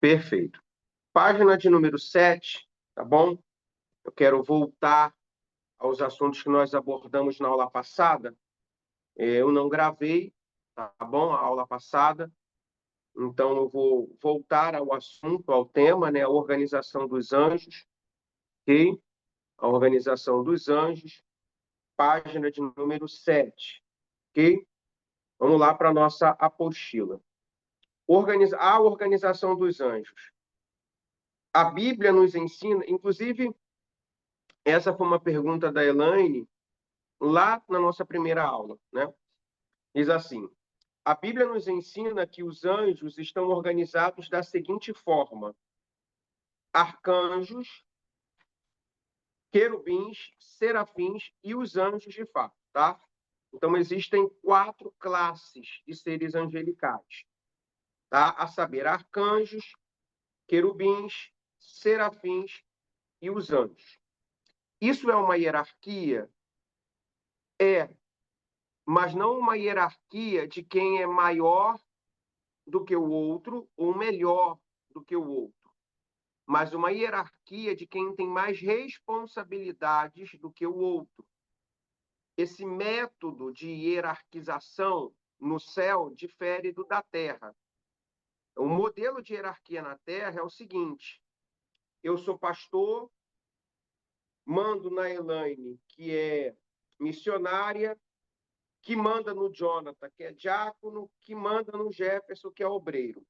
Perfeito. Página de número 7, tá bom? Eu quero voltar aos assuntos que nós abordamos na aula passada. Eu não gravei, tá bom? A aula passada. Então, eu vou voltar ao assunto, ao tema, né? A organização dos anjos, ok? A organização dos anjos, página de número 7, ok? Vamos lá para a nossa apostila. A organização dos anjos. A Bíblia nos ensina, inclusive, essa foi uma pergunta da Elaine, lá na nossa primeira aula, né? Diz assim: a Bíblia nos ensina que os anjos estão organizados da seguinte forma: arcanjos, querubins, serafins e os anjos de fato, tá? Então, existem 4 classes de seres angelicais, tá? A saber, arcanjos, querubins, serafins e os anjos. Isso é uma hierarquia? É, mas não uma hierarquia de quem é maior do que o outro ou melhor do que o outro, mas uma hierarquia de quem tem mais responsabilidades do que o outro. Esse método de hierarquização no céu difere do da Terra. O modelo de hierarquia na Terra é o seguinte: eu sou pastor, mando na Elaine, que é missionária, que manda no Jonathan, que é diácono, que manda no Jefferson, que é obreiro.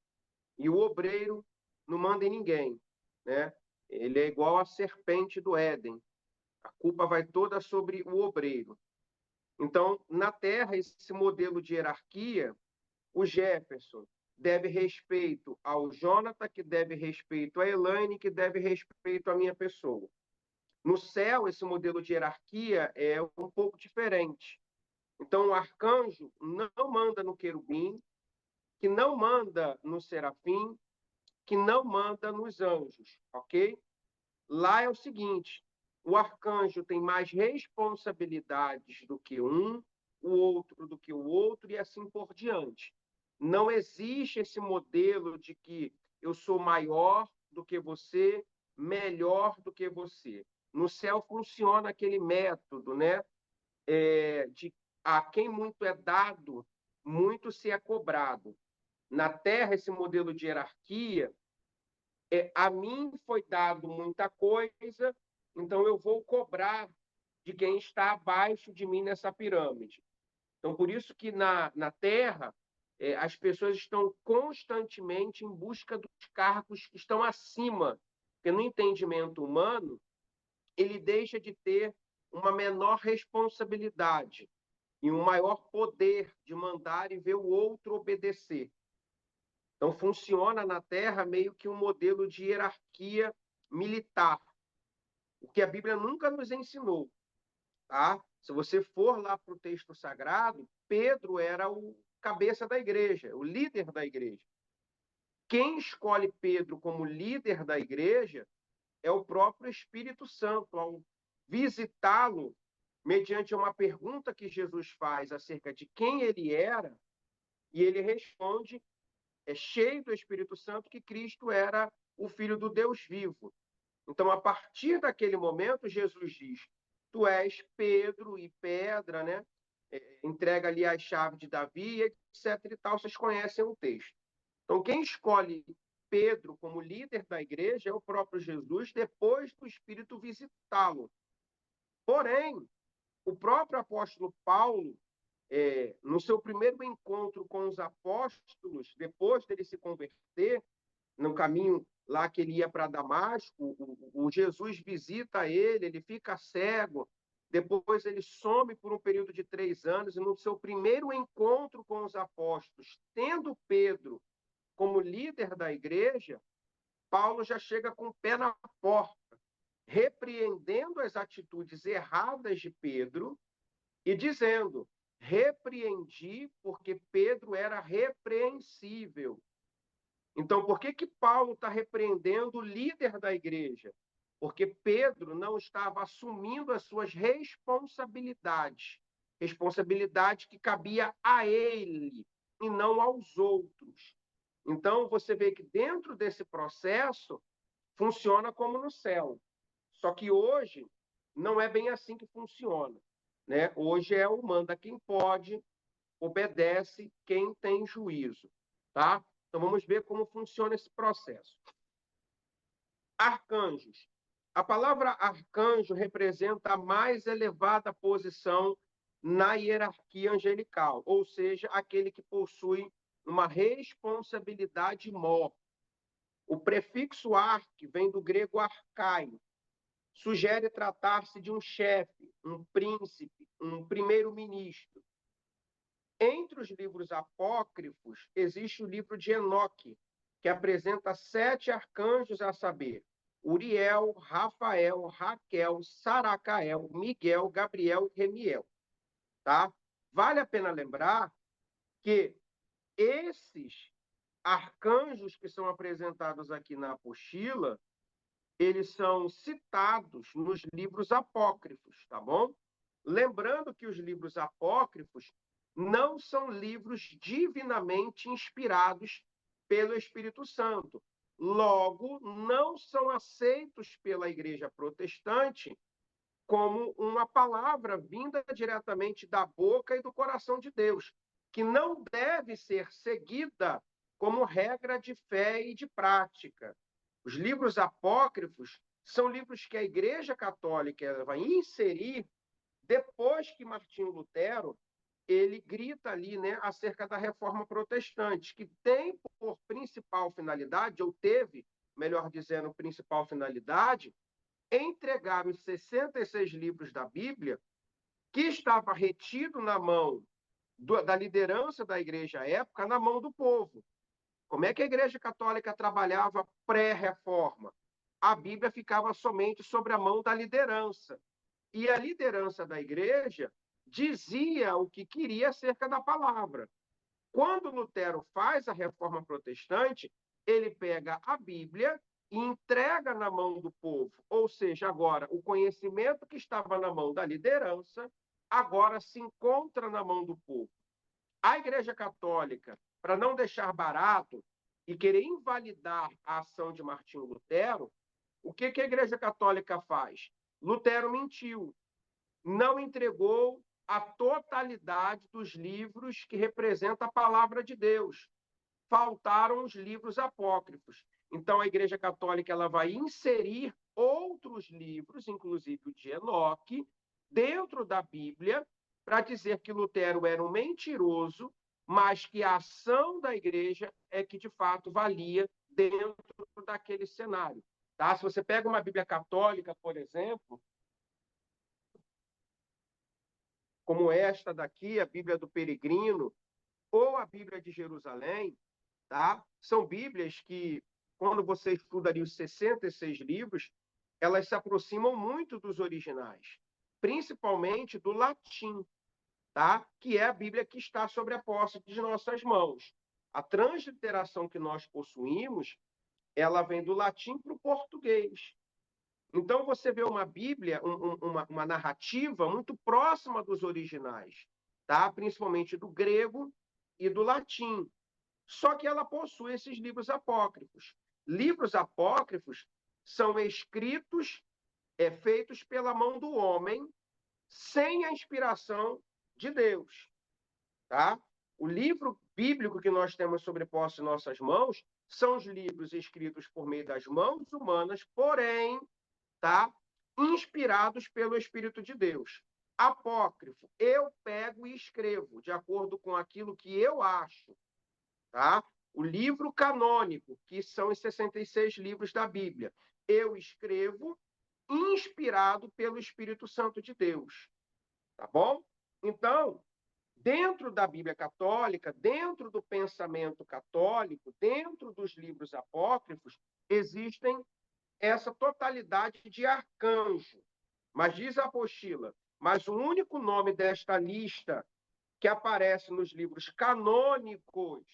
E o obreiro não manda em ninguém, né? Ele é igual à serpente do Éden. A culpa vai toda sobre o obreiro. Então, na Terra, esse modelo de hierarquia, o Jefferson deve respeito ao Jonathan, que deve respeito à Elaine, que deve respeito à minha pessoa. No céu, esse modelo de hierarquia é um pouco diferente. Então, o arcanjo não manda no querubim, que não manda no serafim, que não manda nos anjos, ok? Lá é o seguinte: o arcanjo tem mais responsabilidades do que um, o outro do que o outro, e assim por diante. Não existe esse modelo de que eu sou maior do que você, melhor do que você. No céu funciona aquele método, né? De a quem muito é dado, muito se é cobrado. Na Terra, esse modelo de hierarquia a mim foi dado muita coisa, então eu vou cobrar de quem está abaixo de mim nessa pirâmide. Então, por isso que na Terra, as pessoas estão constantemente em busca dos cargos que estão acima, porque no entendimento humano, ele deixa de ter uma menor responsabilidade e um maior poder de mandar e ver o outro obedecer. Então, funciona na Terra meio que um modelo de hierarquia militar, o que a Bíblia nunca nos ensinou. Tá? Se você for lá para o texto sagrado, Pedro era o cabeça da igreja, o líder da igreja. Quem escolhe Pedro como líder da igreja é o próprio Espírito Santo, ao visitá-lo mediante uma pergunta que Jesus faz acerca de quem ele era, e ele responde cheio do Espírito Santo, que Cristo era o Filho do Deus vivo. Então, a partir daquele momento, Jesus diz: tu és Pedro e pedra, né? Entrega ali a chave de Davi, etc. e tal. Vocês conhecem o texto. Então, quem escolhe Pedro como líder da igreja é o próprio Jesus, depois do Espírito visitá-lo. Porém, o próprio apóstolo Paulo, no seu primeiro encontro com os apóstolos, depois dele se converter, no caminho lá que ele ia para Damasco, o Jesus visita ele, ele fica cego, depois ele some por um período de 3 anos, e no seu primeiro encontro com os apóstolos, tendo Pedro como líder da igreja, Paulo já chega com o pé na porta, repreendendo as atitudes erradas de Pedro e dizendo: repreendi porque Pedro era repreensível. Então, por que Paulo está repreendendo o líder da igreja? Porque Pedro não estava assumindo as suas responsabilidades, responsabilidade que cabia a ele e não aos outros. Então, você vê que dentro desse processo funciona como no céu. Só que hoje não é bem assim que funciona, né? Hoje é o manda quem pode, obedece quem tem juízo, tá? Então vamos ver como funciona esse processo. Arcanjos. A palavra arcanjo representa a mais elevada posição na hierarquia angelical, ou seja, aquele que possui uma responsabilidade maior. O prefixo arque vem do grego arcaio, sugere tratar-se de um chefe, um príncipe, um primeiro-ministro. Entre os livros apócrifos, existe o livro de Enoque, que apresenta 7 arcanjos, a saber, Uriel, Rafael, Raquel, Saracael, Miguel, Gabriel e Remiel. Tá? Vale a pena lembrar que esses arcanjos que são apresentados aqui na apostila, eles são citados nos livros apócrifos, tá bom? Lembrando que os livros apócrifos não são livros divinamente inspirados pelo Espírito Santo. Logo, não são aceitos pela Igreja Protestante como uma palavra vinda diretamente da boca e do coração de Deus, que não deve ser seguida como regra de fé e de prática. Os livros apócrifos são livros que a Igreja Católica vai inserir depois que Martinho Lutero ele grita ali, né, acerca da reforma protestante, que tem por principal finalidade, ou teve, melhor dizendo, principal finalidade, entregar os 66 livros da Bíblia, que estava retido na mão da liderança da igreja à época, na mão do povo. Como é que a Igreja Católica trabalhava pré-reforma? A Bíblia ficava somente sobre a mão da liderança. E a liderança da igreja dizia o que queria acerca da palavra. Quando Lutero faz a reforma protestante, ele pega a Bíblia e entrega na mão do povo. Ou seja, agora o conhecimento que estava na mão da liderança agora se encontra na mão do povo. A Igreja Católica, para não deixar barato e querer invalidar a ação de Martinho Lutero, o que a Igreja Católica faz? Lutero mentiu, não entregou a totalidade dos livros que representam a palavra de Deus. Faltaram os livros apócrifos. Então, a Igreja Católica ela vai inserir outros livros, inclusive o de Enoque, dentro da Bíblia, para dizer que Lutero era um mentiroso, mas que a ação da igreja é que, de fato, valia dentro daquele cenário. Tá? Se você pega uma Bíblia católica, por exemplo, como esta daqui, a Bíblia do Peregrino, ou a Bíblia de Jerusalém, tá? São Bíblias que, quando você estuda ali os 66 livros, elas se aproximam muito dos originais, principalmente do latim, tá? Que é a Bíblia que está sobre a posse de nossas mãos. A transliteração que nós possuímos, ela vem do latim para o português. Então, você vê uma Bíblia, uma narrativa muito próxima dos originais, tá? Principalmente do grego e do latim. Só que ela possui esses livros apócrifos. Livros apócrifos são escritos, feitos pela mão do homem, sem a inspiração de Deus. Tá? O livro bíblico que nós temos sobreposto em nossas mãos são os livros escritos por meio das mãos humanas, porém, tá? Inspirados pelo Espírito de Deus. Apócrifo, eu pego e escrevo de acordo com aquilo que eu acho. Tá? O livro canônico, que são os 66 livros da Bíblia, eu escrevo inspirado pelo Espírito Santo de Deus. Tá bom? Então, dentro da Bíblia católica, dentro do pensamento católico, dentro dos livros apócrifos, existem essa totalidade de arcanjo. Mas diz a apostila, mas o único nome desta lista que aparece nos livros canônicos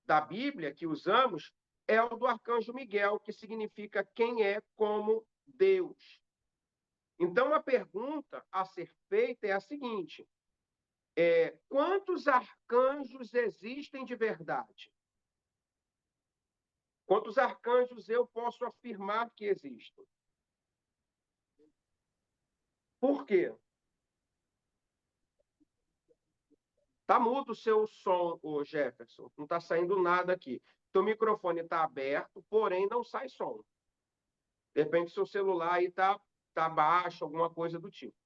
da Bíblia que usamos é o do arcanjo Miguel, que significa quem é como Deus. Então, a pergunta a ser feita é a seguinte: quantos arcanjos existem de verdade? Quantos arcanjos eu posso afirmar que existem? Por quê? Tá mudo o seu som, ô Jefferson. Não está saindo nada aqui. Teu microfone está aberto, porém não sai som. De repente, seu celular aí tá baixo, alguma coisa do tipo.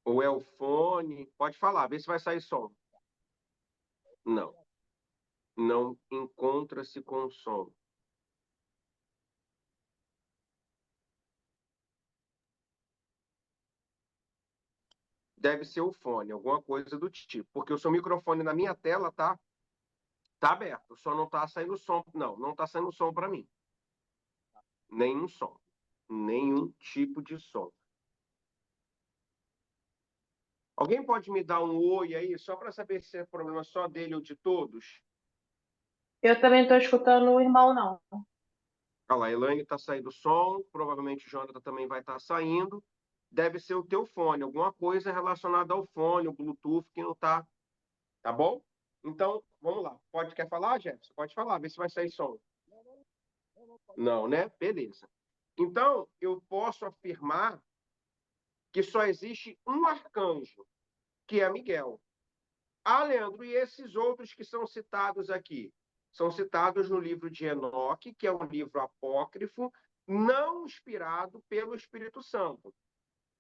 Ou é o fone. Pode falar, vê se vai sair som. Não, não encontra-se com som. Deve ser o fone, alguma coisa do tipo. Porque o seu microfone na minha tela tá aberto, só não tá saindo som. Não, não tá saindo som para mim. Nenhum som. Nenhum tipo de som. Alguém pode me dar um oi aí, só para saber se é problema só dele ou de todos? Eu também estou escutando o irmão, não. Olha lá, a Elaine está saindo som, provavelmente o Jonathan também vai estar saindo. Deve ser o teu fone, alguma coisa relacionada ao fone, o Bluetooth que não está, tá bom? Então, vamos lá. Quer falar, Jefferson? Pode falar, vê se vai sair som. Não, né? Beleza. Então, eu posso afirmar que só existe um arcanjo, que é Miguel. Ah, Leandro, e esses outros que são citados aqui? São citados no livro de Enoque, que é um livro apócrifo, não inspirado pelo Espírito Santo,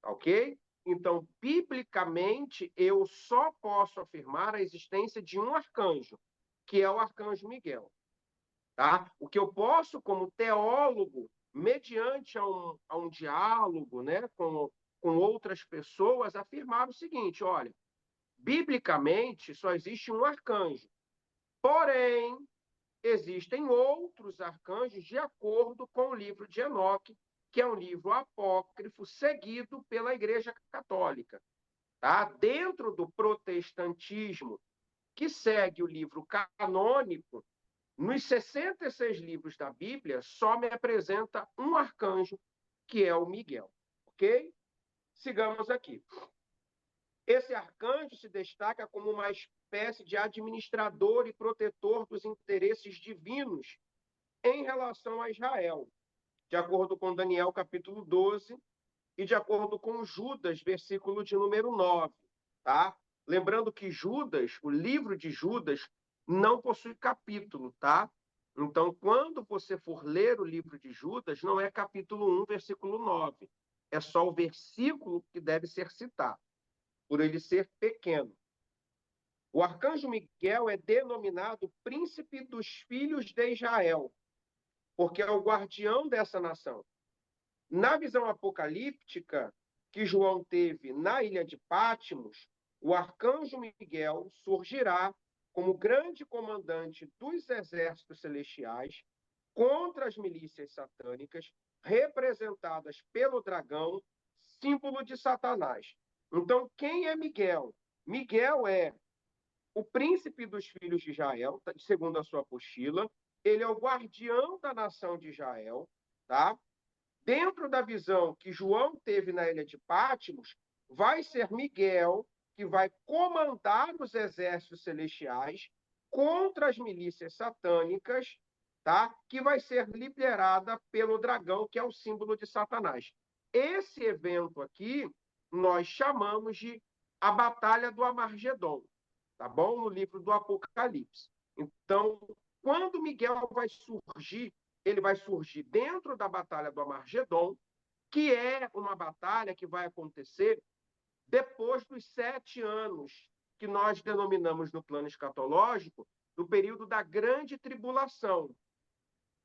ok? Então, biblicamente, eu só posso afirmar a existência de um arcanjo, que é o arcanjo Miguel, tá? O que eu posso, como teólogo, mediante a um diálogo, né, com outras pessoas, afirmar o seguinte: olha, biblicamente só existe um arcanjo. Porém, existem outros arcanjos de acordo com o livro de Enoque, que é um livro apócrifo seguido pela Igreja Católica. Tá? Dentro do protestantismo, que segue o livro canônico, nos 66 livros da Bíblia, só me apresenta um arcanjo, que é o Miguel. Ok? Sigamos aqui. Esse arcanjo se destaca como uma espécie de administrador e protetor dos interesses divinos em relação a Israel, de acordo com Daniel capítulo 12 e de acordo com Judas, versículo de número 9, tá? Lembrando que Judas, o livro de Judas, não possui capítulo, tá? Então, quando você for ler o livro de Judas, não é capítulo 1, versículo 9. É só o versículo que deve ser citado, por ele ser pequeno. O arcanjo Miguel é denominado príncipe dos filhos de Israel, porque é o guardião dessa nação. Na visão apocalíptica que João teve na ilha de Patmos, o arcanjo Miguel surgirá como grande comandante dos exércitos celestiais contra as milícias satânicas, representadas pelo dragão, símbolo de Satanás. Então, quem é Miguel? Miguel é o príncipe dos filhos de Israel, segundo a sua apostila, ele é o guardião da nação de Israel, tá? Dentro da visão que João teve na ilha de Patmos, vai ser Miguel que vai comandar os exércitos celestiais contra as milícias satânicas, tá? Que vai ser liderada pelo dragão, que é o símbolo de Satanás. Esse evento aqui nós chamamos de a Batalha do Amargedon, tá bom? No livro do Apocalipse. Então, quando Miguel vai surgir, ele vai surgir dentro da Batalha do Amargedon, que é uma batalha que vai acontecer depois dos 7 anos que nós denominamos no plano escatológico do período da grande tribulação,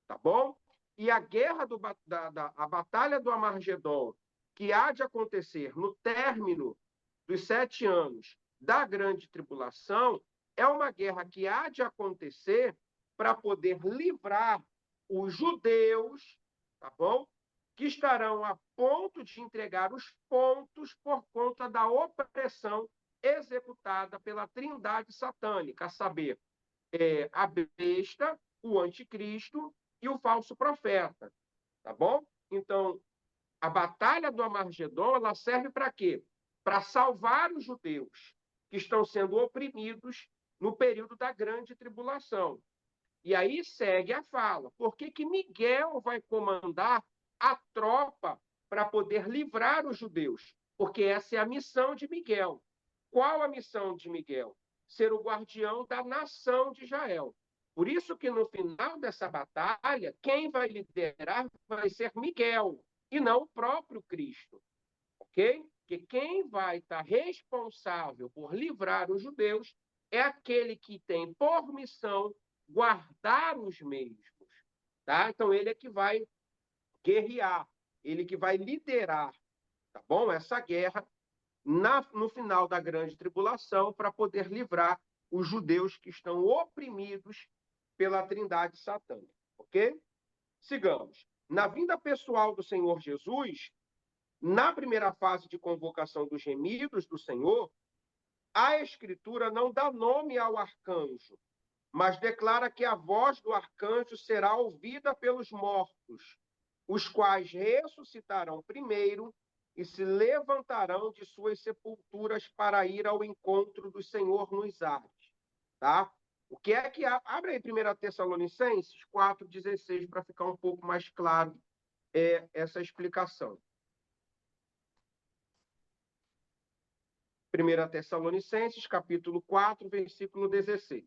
tá bom? E a guerra a batalha do Amargedon, que há de acontecer no término dos 7 anos da grande tribulação, é uma guerra que há de acontecer para poder livrar os judeus, tá bom? Que estarão a ponto de entregar os pontos por conta da opressão executada pela trindade satânica, a saber, a besta, o anticristo e o falso profeta, tá bom? Então, a batalha do Armagedon, ela serve para quê? Para salvar os judeus que estão sendo oprimidos no período da grande tribulação. E aí segue a fala. Por que que Miguel vai comandar a tropa para poder livrar os judeus? Porque essa é a missão de Miguel. Qual a missão de Miguel? Ser o guardião da nação de Israel. Por isso que no final dessa batalha, quem vai liderar vai ser Miguel, e não o próprio Cristo, ok? Porque quem vai estar responsável por livrar os judeus é aquele que tem por missão guardar os mesmos, tá? Então ele é que vai guerrear, ele que vai liderar, tá bom? Essa guerra no final da grande tribulação para poder livrar os judeus que estão oprimidos pela trindade satânica, ok? Sigamos. Na vinda pessoal do Senhor Jesus, na primeira fase de convocação dos gemidos do Senhor, a Escritura não dá nome ao arcanjo, mas declara que a voz do arcanjo será ouvida pelos mortos, os quais ressuscitarão primeiro e se levantarão de suas sepulturas para ir ao encontro do Senhor nos ares. Tá? O que é que... Abre aí 1 Tessalonicenses 4,16 para ficar um pouco mais claro essa explicação. 1 Tessalonicenses, capítulo 4, versículo 16.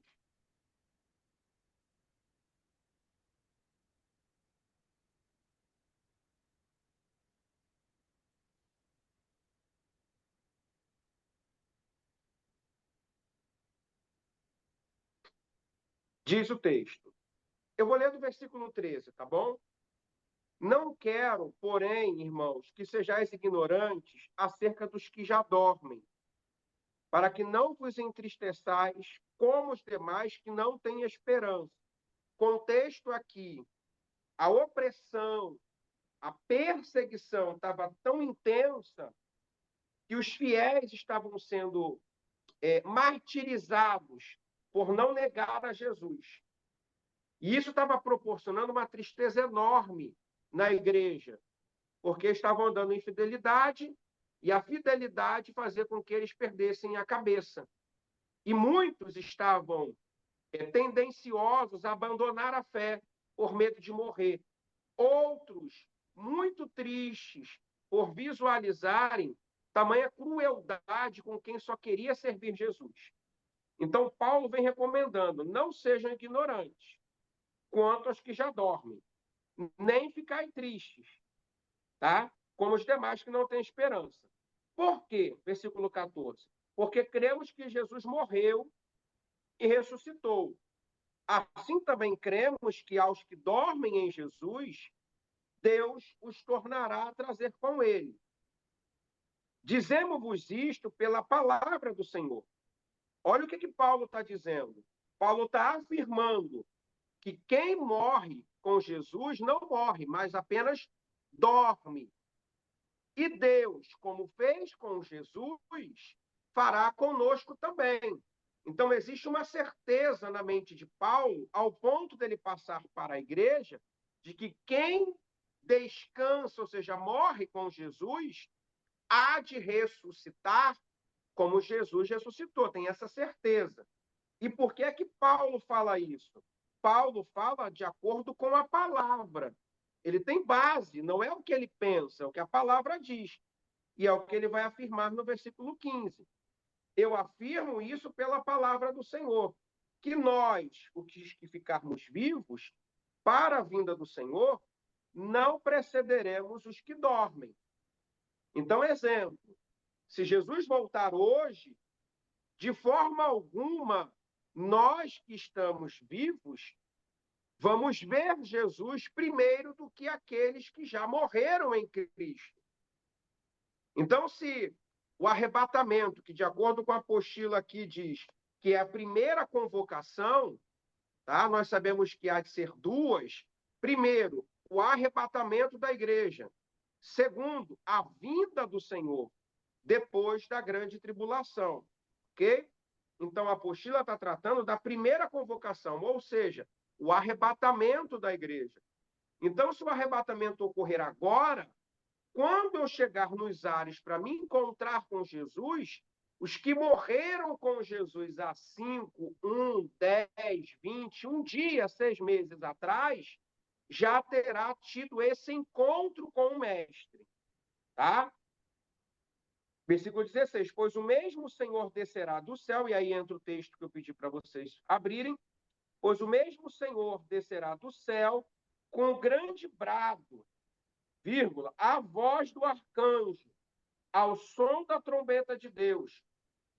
Diz o texto. Eu vou ler do versículo 13, tá bom? Não quero, porém, irmãos, que sejais ignorantes acerca dos que já dormem, para que não vos entristeçais como os demais que não têm esperança. Contexto aqui, a opressão, a perseguição estava tão intensa que os fiéis estavam sendo martirizados por não negar a Jesus. E isso estava proporcionando uma tristeza enorme na igreja, porque estavam andando em fidelidade e a fidelidade fazia com que eles perdessem a cabeça. E muitos estavam tendenciosos a abandonar a fé por medo de morrer. Outros, muito tristes por visualizarem tamanha crueldade com quem só queria servir Jesus. Então, Paulo vem recomendando, não sejam ignorantes quanto aos que já dormem, nem ficai tristes, tá? Como os demais que não têm esperança. Por quê? Versículo 14. Porque cremos que Jesus morreu e ressuscitou. Assim também cremos que aos que dormem em Jesus, Deus os tornará a trazer com ele. Dizemos-vos isto pela palavra do Senhor. Olha o que Paulo está dizendo. Paulo está afirmando que quem morre com Jesus não morre, mas apenas dorme. E Deus, como fez com Jesus, fará conosco também. Então, existe uma certeza na mente de Paulo, ao ponto dele passar para a igreja, de que quem descansa, ou seja, morre com Jesus, há de ressuscitar como Jesus ressuscitou, tem essa certeza. E por que é que Paulo fala isso? Paulo fala de acordo com a palavra. Ele tem base, não é o que ele pensa, é o que a palavra diz. E é o que ele vai afirmar no versículo 15. Eu afirmo isso pela palavra do Senhor, que nós, os que ficarmos vivos, para a vinda do Senhor, não precederemos os que dormem. Então, exemplo, se Jesus voltar hoje, de forma alguma, nós que estamos vivos, vamos ver Jesus primeiro do que aqueles que já morreram em Cristo. Então, se o arrebatamento, que de acordo com a apostila aqui diz que é a primeira convocação, tá? Nós sabemos que há de ser duas. Primeiro, o arrebatamento da igreja. Segundo, a vinda do Senhor, depois da grande tribulação. Ok? Então, a apostila está tratando da primeira convocação, ou seja, o arrebatamento da igreja. Então, se o arrebatamento ocorrer agora, quando eu chegar nos ares para me encontrar com Jesus, os que morreram com Jesus há 5, 1, 10, 20, um dia, 6 meses atrás, já terá tido esse encontro com o Mestre. Tá? Versículo 16, pois o mesmo Senhor descerá do céu, e aí entra o texto que eu pedi para vocês abrirem, pois o mesmo Senhor descerá do céu com grande brado, vírgula, a voz do arcanjo, ao som da trombeta de Deus,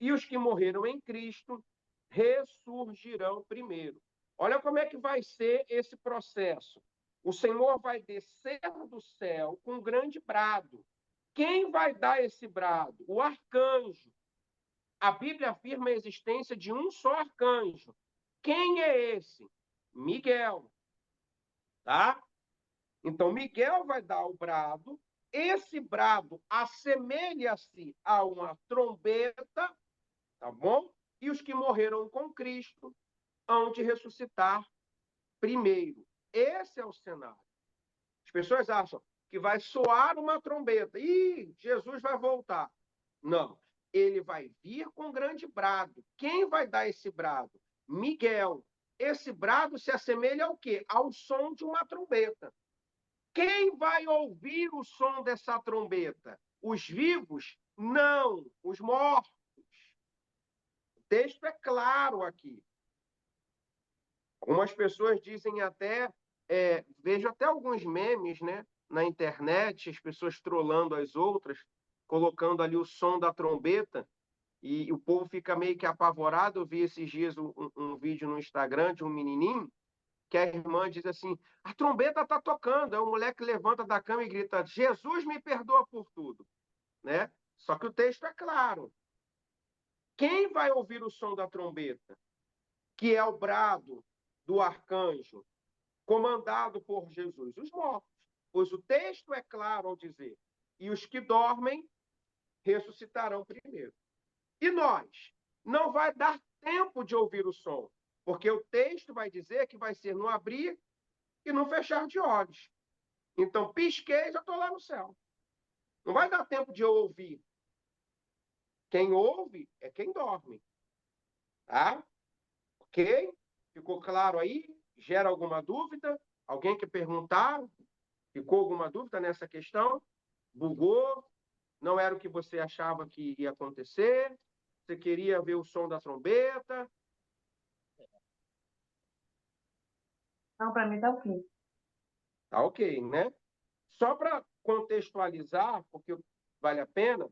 e os que morreram em Cristo ressurgirão primeiro. Olha como é que vai ser esse processo. O Senhor vai descer do céu com um grande brado. Quem vai dar esse brado? O arcanjo. A Bíblia afirma a existência de um só arcanjo. Quem é esse? Miguel. Tá? Então, Miguel vai dar o brado. Esse brado assemelha-se a uma trombeta, tá bom? E os que morreram com Cristo hão de ressuscitar primeiro. Esse é o cenário. As pessoas acham que vai soar uma trombeta. Ih, Jesus vai voltar. Não. Ele vai vir com grande brado. Quem vai dar esse brado? Miguel. Esse brado se assemelha ao quê? Ao som de uma trombeta. Quem vai ouvir o som dessa trombeta? Os vivos? Não, os mortos. O texto é claro aqui. Algumas pessoas dizem até, vejo até alguns memes, né, na internet, as pessoas trollando as outras, colocando ali o som da trombeta, e o povo fica meio que apavorado. Eu vi esses dias um vídeo no Instagram de um menininho, que a irmã diz assim, a trombeta está tocando. Aí o moleque levanta da cama e grita, Jesus me perdoa por tudo. Né? Só que o texto é claro. Quem vai ouvir o som da trombeta? Que é o brado do arcanjo, comandado por Jesus? Os mortos. Pois o texto é claro ao dizer, e os que dormem ressuscitarão primeiro. E nós? Não vai dar tempo de ouvir o som, porque o texto vai dizer que vai ser no abrir e no fechar de olhos. Então, pisquei e já estou lá no céu. Não vai dar tempo de eu ouvir. Quem ouve é quem dorme. Tá? Ok? Ficou claro aí? Gera alguma dúvida? Alguém quer perguntar? Ficou alguma dúvida nessa questão? Bugou? Não era o que você achava que ia acontecer? Você queria ver o som da trombeta? Não, para mim tá ok. Tá ok, né? Só para contextualizar, porque vale a pena,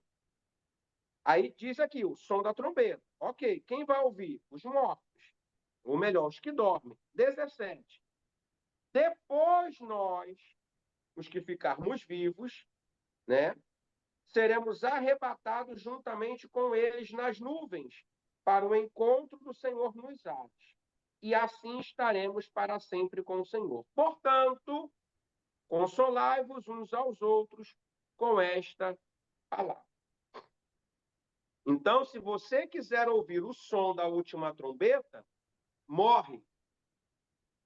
aí diz aqui o som da trombeta. Ok, quem vai ouvir? Os mortos. Ou melhor, os que dormem. 17. Depois nós, os que ficarmos vivos, né, seremos arrebatados juntamente com eles nas nuvens para o encontro do Senhor nos ares. E assim estaremos para sempre com o Senhor. Portanto, consolai-vos uns aos outros com esta palavra. Então, se você quiser ouvir o som da última trombeta, morre,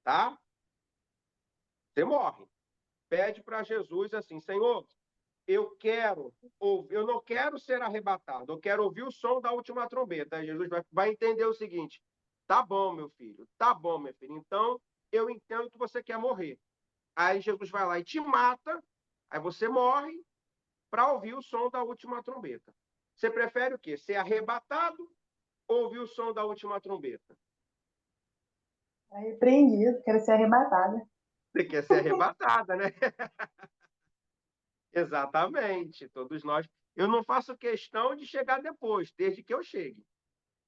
tá? Você morre. Pede para Jesus assim, Senhor, eu não quero ser arrebatado, eu quero ouvir o som da última trombeta. Aí Jesus vai entender o seguinte, tá bom, meu filho, tá bom, minha filha, então eu entendo que você quer morrer. Aí Jesus vai lá e te mata, aí você morre para ouvir o som da última trombeta. Você prefere o quê? Ser arrebatado ou ouvir o som da última trombeta? Repreendido, quero ser arrebatada. Você quer ser arrebatada, né? Exatamente, todos nós. Eu não faço questão de chegar depois, desde que eu chegue.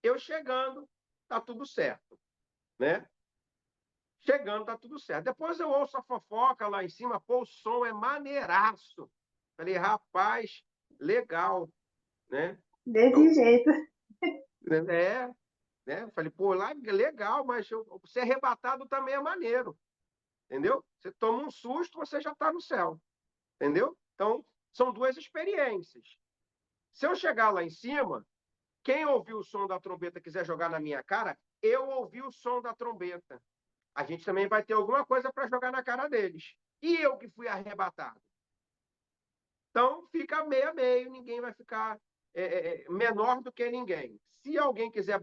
Eu chegando, tá tudo certo, né? Chegando, tá tudo certo. Depois eu ouço a fofoca lá em cima, pô, o som é maneiraço. Falei, rapaz, legal, né? Desse Então, jeito. né? Falei, pô, lá legal, mas ser arrebatado também é maneiro, entendeu? Você toma um susto, você já está no céu, entendeu? Então, são duas experiências. Se eu chegar lá em cima, quem ouviu o som da trombeta quiser jogar na minha cara, eu ouvi o som da trombeta. A gente também vai ter alguma coisa para jogar na cara deles. E eu que fui arrebatado. Então, fica meio a meio, ninguém vai ficar menor do que ninguém. Se alguém quiser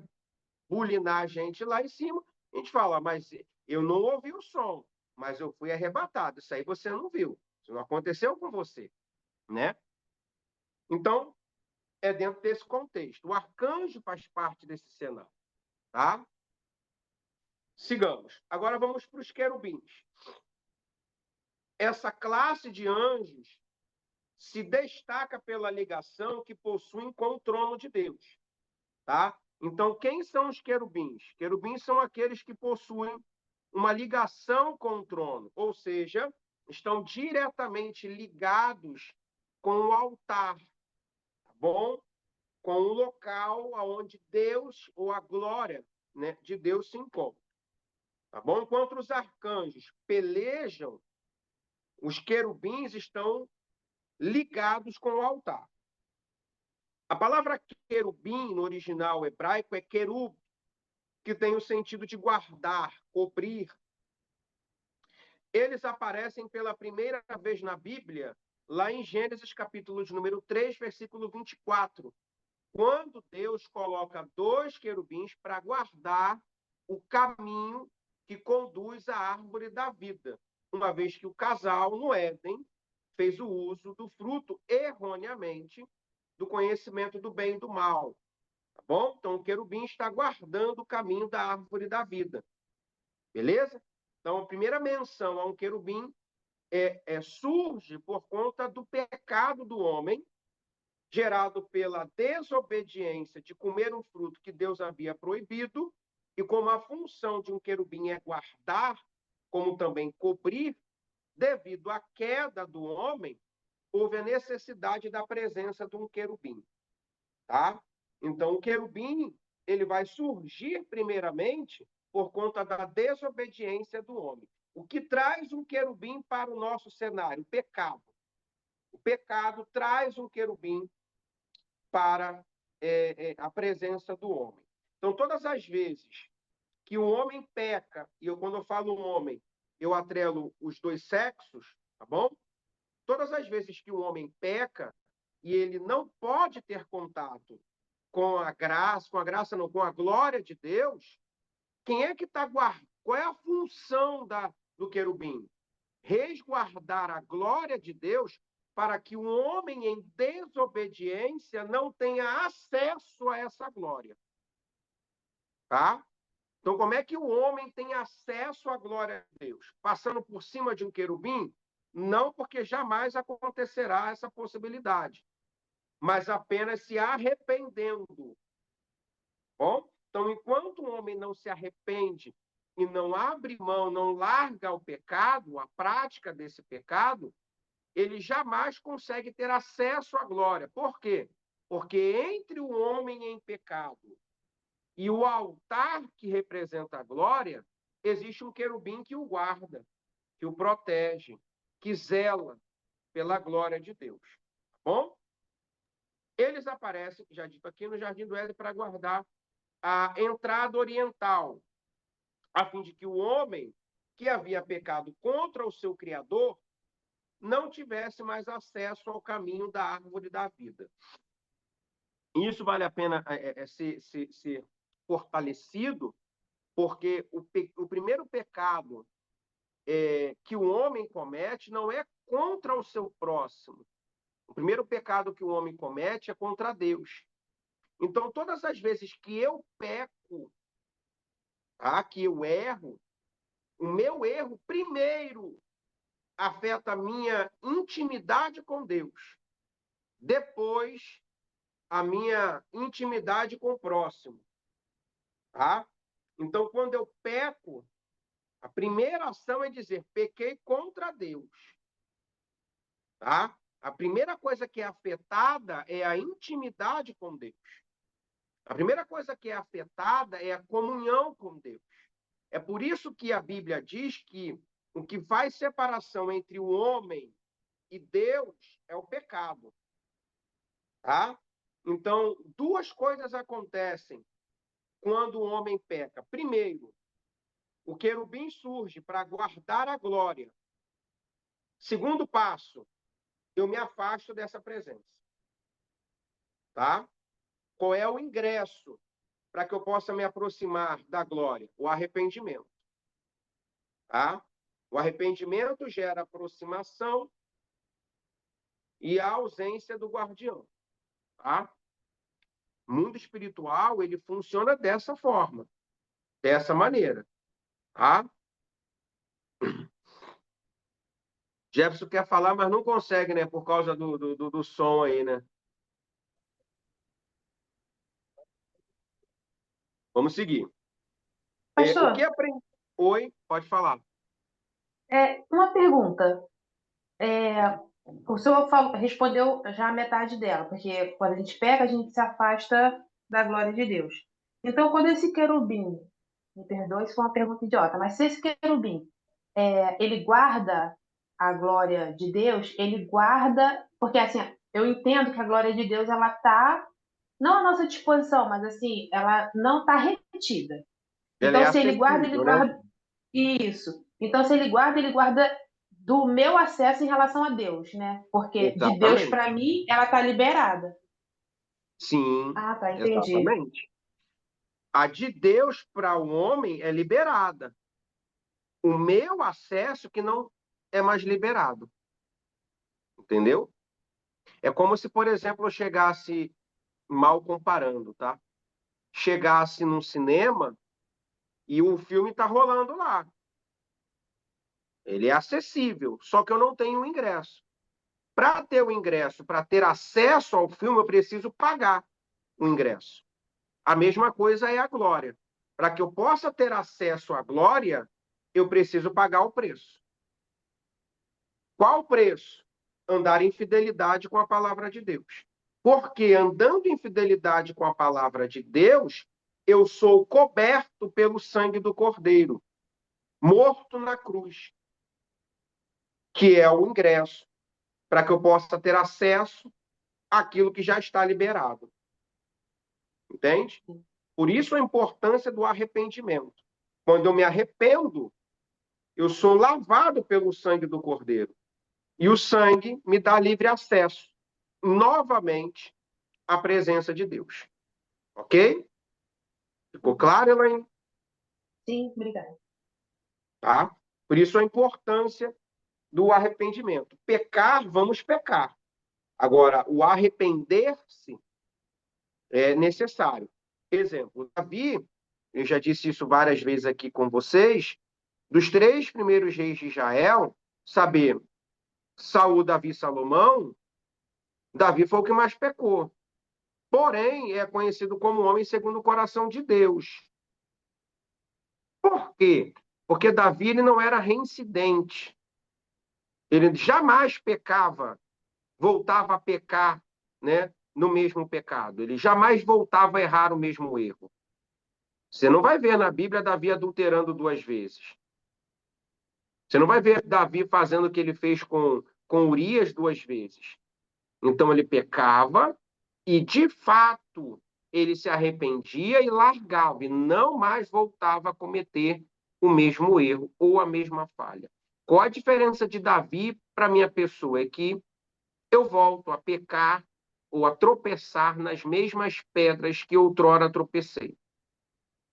bulinar a gente lá em cima, a gente fala, mas eu não ouvi o som, mas eu fui arrebatado. Isso aí você não viu. Isso não aconteceu com você, né? Então, é dentro desse contexto. O arcanjo faz parte desse cenário, tá? Sigamos. Agora vamos para os querubins. Essa classe de anjos se destaca pela ligação que possuem com o trono de Deus, tá? Então, quem são os querubins? Querubins são aqueles que possuem uma ligação com o trono, ou seja, estão diretamente ligados com o altar, tá bom? Com o local onde Deus ou a glória, né, de Deus se encontra, tá bom? Enquanto os arcanjos pelejam, os querubins estão ligados com o altar. A palavra querubim, no original hebraico, é querub, que tem o sentido de guardar, cobrir. Eles aparecem pela primeira vez na Bíblia, lá em Gênesis capítulo de número 3, versículo 24, quando Deus coloca 2 querubins para guardar o caminho que conduz à árvore da vida, uma vez que o casal, no Éden, fez o uso do fruto erroneamente do conhecimento do bem e do mal. Tá bom? Então, o querubim está guardando o caminho da árvore da vida. Beleza? Então, a primeira menção a um querubim surge por conta do pecado do homem, gerado pela desobediência de comer um fruto que Deus havia proibido, e como a função de um querubim é guardar, como também cobrir, devido à queda do homem, houve a necessidade da presença de um querubim, tá? Então, o querubim, ele vai surgir primeiramente por conta da desobediência do homem. O que traz um querubim para o nosso cenário? O pecado. O pecado traz um querubim para a presença do homem. Então, todas as vezes que o homem peca, e quando eu falo homem, eu atrelo os dois sexos, tá bom? Todas as vezes que o homem peca e ele não pode ter contato com a graça não, com a glória de Deus, quem é que está guardando? Qual é a função do querubim? Resguardar a glória de Deus para que o homem em desobediência não tenha acesso a essa glória. Tá? Então, como é que o homem tem acesso à glória de Deus? Passando por cima de um querubim? Não, porque jamais acontecerá essa possibilidade, mas apenas se arrependendo. Bom? Então, enquanto o homem não se arrepende e não abre mão, não larga o pecado, a prática desse pecado, ele jamais consegue ter acesso à glória. Por quê? Porque entre o homem em pecado e o altar que representa a glória, existe um querubim que o guarda, que o protege, que zela pela glória de Deus. Tá bom? Eles aparecem, já dito aqui, no Jardim do Éden para guardar a entrada oriental, a fim de que o homem que havia pecado contra o seu Criador não tivesse mais acesso ao caminho da árvore da vida. Isso vale a pena ser fortalecido, porque o primeiro pecado que o homem comete não é contra o seu próximo. O primeiro pecado que o homem comete é contra Deus. Então, todas as vezes que eu peco, tá, que eu erro, o meu erro primeiro afeta a minha intimidade com Deus. Depois, a minha intimidade com o próximo. Tá? Então, quando eu peco, a primeira ação é dizer, pequei contra Deus. Tá? A primeira coisa que é afetada é a intimidade com Deus. A primeira coisa que é afetada é a comunhão com Deus. É por isso que a Bíblia diz que o que faz separação entre o homem e Deus é o pecado. Tá? Então, duas coisas acontecem quando o homem peca. Primeiro, o querubim surge para guardar a glória. Segundo passo, eu me afasto dessa presença. Tá? Qual é o ingresso para que eu possa me aproximar da glória? O arrependimento. Tá? O arrependimento gera aproximação e a ausência do guardião. Tá? O mundo espiritual, ele funciona dessa forma, dessa maneira. Tá? Jefferson quer falar, mas não consegue, né? Por causa do som aí, né? Vamos seguir. O que Pastor, aprendi? Oi, pode falar. uma pergunta. O senhor respondeu já a metade dela, porque quando a gente peca, a gente se afasta da glória de Deus. Então, quando esse querubim, me perdoe se for uma pergunta idiota, mas se esse querubim, ele guarda a glória de Deus, ele guarda, porque assim, eu entendo que a glória de Deus, ela está, não à nossa disposição, mas assim, ela não está retida. Ela é Então, se ele acessível, né? guarda isso. Então, se ele guarda do meu acesso em relação a Deus, né? Porque de Deus Exatamente. para mim, ela tá liberada. Sim, Ah, tá, entendi. exatamente. A de Deus para o homem é liberada. O meu acesso que não é mais liberado. Entendeu? É como se, por exemplo, eu chegasse, mal comparando, tá? Chegasse num cinema e o filme está rolando lá. Ele é acessível, só que eu não tenho o ingresso. Para ter o ingresso, para ter acesso ao filme, eu preciso pagar o ingresso. A mesma coisa é a glória. Para que eu possa ter acesso à glória, eu preciso pagar o preço. Qual o preço? Andar em fidelidade com a palavra de Deus. Porque andando em fidelidade com a palavra de Deus, eu sou coberto pelo sangue do Cordeiro, morto na cruz, que é o ingresso, para que eu possa ter acesso àquilo que já está liberado. Entende? Por isso a importância do arrependimento. Quando eu me arrependo, eu sou lavado pelo sangue do Cordeiro. E o sangue me dá livre acesso, novamente, à presença de Deus. Ok? Ficou claro, Elaine? Sim, obrigada. Tá? Por isso a importância do arrependimento. Pecar, vamos pecar. Agora, o arrepender-se é necessário. Exemplo, Davi, eu já disse isso várias vezes aqui com vocês, dos três primeiros reis de Israel, saber Saul, Davi e Salomão, Davi foi o que mais pecou. Porém, é conhecido como homem segundo o coração de Deus. Por quê? Porque Davi ele não era reincidente. Ele jamais pecava, voltava a pecar, né, no mesmo pecado. Ele jamais voltava a errar o mesmo erro. Você não vai ver na Bíblia Davi adulterando duas vezes. Você não vai ver Davi fazendo o que ele fez com Urias duas vezes. Então ele pecava e, de fato, ele se arrependia e largava, e não mais voltava a cometer o mesmo erro ou a mesma falha. Qual a diferença de Davi para minha pessoa? É que eu volto a pecar ou a tropeçar nas mesmas pedras que outrora tropecei.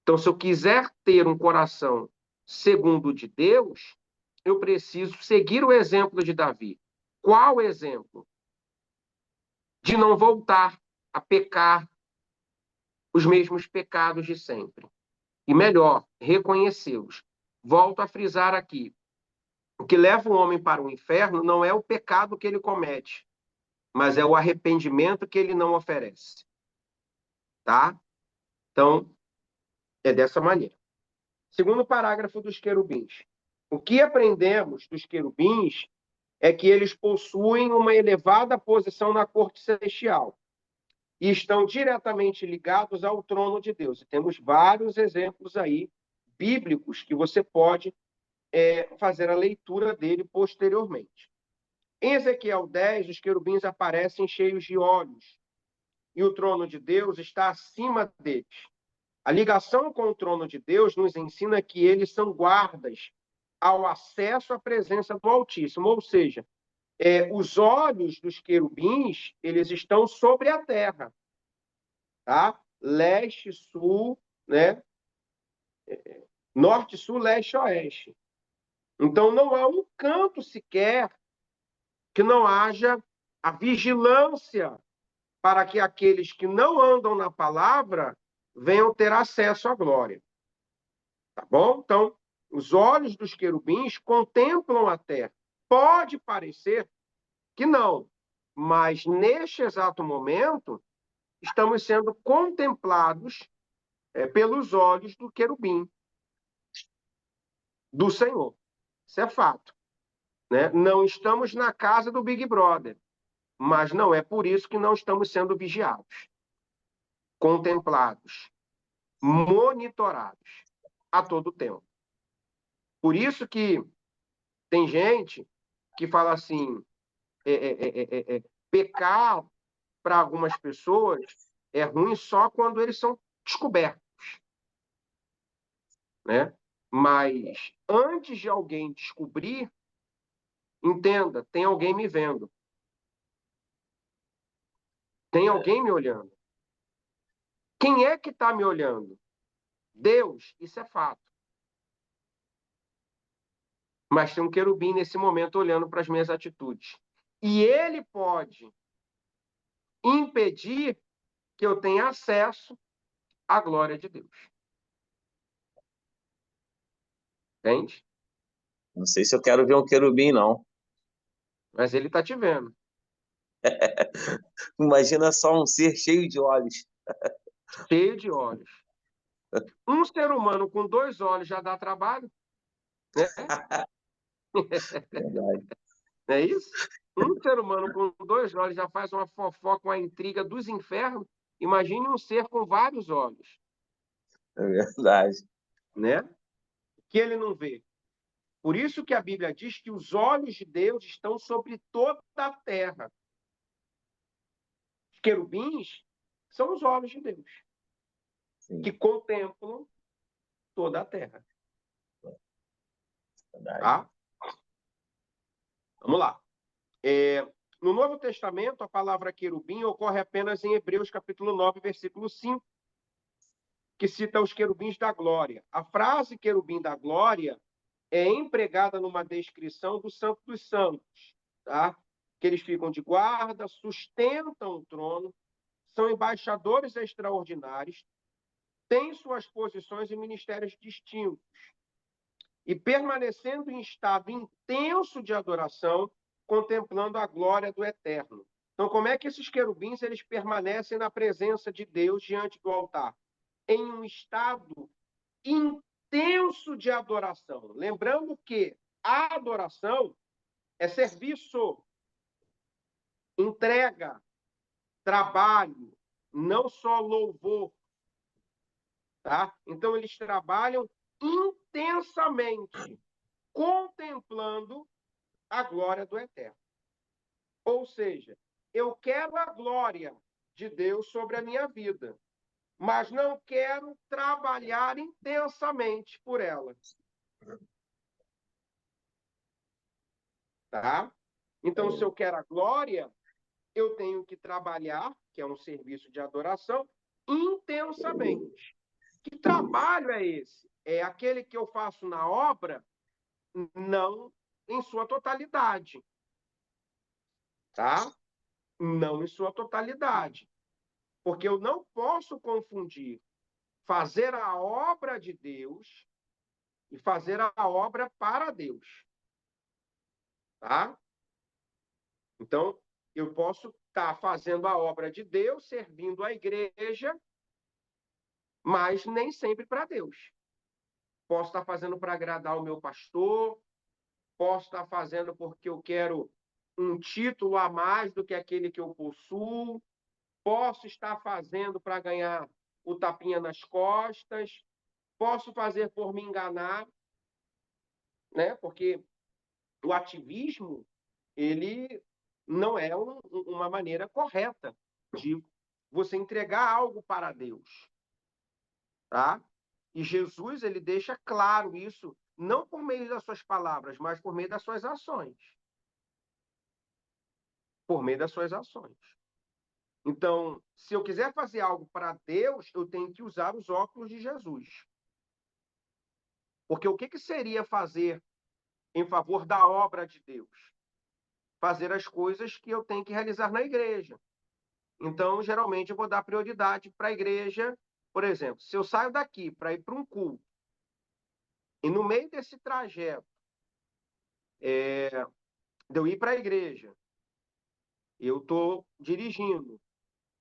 Então, se eu quiser ter um coração segundo o de Deus, eu preciso seguir o exemplo de Davi. Qual exemplo? De não voltar a pecar os mesmos pecados de sempre. E melhor, reconhecê-los. Volto a frisar aqui: o que leva o homem para o inferno não é o pecado que ele comete, mas é o arrependimento que ele não oferece. Tá? Então, é dessa maneira. Segundo parágrafo dos querubins. O que aprendemos dos querubins é que eles possuem uma elevada posição na corte celestial e estão diretamente ligados ao trono de Deus. E temos vários exemplos aí bíblicos que você pode fazer a leitura dele posteriormente. Em Ezequiel 10, os querubins aparecem cheios de olhos. e o trono de Deus está acima deles. A ligação com o trono de Deus nos ensina que eles são guardas ao acesso à presença do Altíssimo, ou seja, os olhos dos querubins, eles estão sobre a terra, tá? Leste, sul, né? Norte, sul, leste, oeste. Então, não há um canto sequer que não haja a vigilância para que aqueles que não andam na palavra venham ter acesso à glória. Tá bom? Então, os olhos dos querubins contemplam a terra. Pode parecer que não, mas neste exato momento, estamos sendo contemplados pelos olhos do querubim, do Senhor. Isso é fato. Né? Não estamos na casa do Big Brother, mas não é por isso que não estamos sendo vigiados, contemplados, monitorados a todo tempo. Por isso que tem gente que fala assim, pecar para algumas pessoas é ruim só quando eles são descobertos, né? Mas antes de alguém descobrir, entenda, tem alguém me vendo, tem alguém me olhando. Quem é que está me olhando? Deus, isso é fato. Mas tem um querubim nesse momento olhando para as minhas atitudes. E ele pode impedir que eu tenha acesso à glória de Deus. Entende? Não sei se eu quero ver um querubim, não. Mas ele está te vendo. Imagina só um ser cheio de olhos. Cheio de olhos. Um ser humano com 2 olhos já dá trabalho, né? Verdade. Não é isso? Um ser humano com 2 olhos já faz uma fofoca, uma intriga dos infernos. Imagine um ser com vários olhos, É verdade. né? Que ele não vê. Por isso que a Bíblia diz que os olhos de Deus estão sobre toda a terra. Os querubins são os olhos de Deus, Sim, que contemplam toda a terra. verdade. Tá? Vamos lá. No Novo Testamento, a palavra querubim ocorre apenas em Hebreus capítulo 9, versículo 5, que cita os querubins da glória. A frase querubim da glória é empregada numa descrição do Santo dos Santos, tá? Que eles ficam de guarda, sustentam o trono, são embaixadores extraordinários, têm suas posições e ministérios distintos, e permanecendo em estado intenso de adoração, contemplando a glória do Eterno. Então, como é que esses querubins eles permanecem na presença de Deus diante do altar? Em um estado intenso de adoração. Lembrando que a adoração é serviço, entrega, trabalho, não só louvor. Tá? Então, eles trabalham intensamente, contemplando a glória do Eterno. Ou seja, eu quero a glória de Deus sobre a minha vida, mas não quero trabalhar intensamente por ela. Tá? Então, se eu quero a glória, eu tenho que trabalhar, que é um serviço de adoração, intensamente. Que trabalho é esse? É aquele que eu faço na obra, não em sua totalidade. Tá? Não em sua totalidade. Porque eu não posso confundir fazer a obra de Deus e fazer a obra para Deus. Tá? Então, eu posso estar fazendo a obra de Deus, servindo a igreja, mas nem sempre para Deus. Posso estar fazendo para agradar o meu pastor, posso estar fazendo porque eu quero um título a mais do que aquele que eu possuo, posso estar fazendo para ganhar o tapinha nas costas, posso fazer por me enganar, né? Porque o ativismo, ele não é uma maneira correta de você entregar algo para Deus, tá? E Jesus, ele deixa claro isso, não por meio das suas palavras, mas por meio das suas ações. Por meio das suas ações. Então, se eu quiser fazer algo para Deus, eu tenho que usar os óculos de Jesus. Porque o que seria fazer em favor da obra de Deus? Fazer as coisas que eu tenho que realizar na igreja. Então, geralmente, eu vou dar prioridade para a igreja. Por exemplo, se eu saio daqui para ir para um culto, e no meio desse trajeto, de eu ir para a igreja, eu estou dirigindo,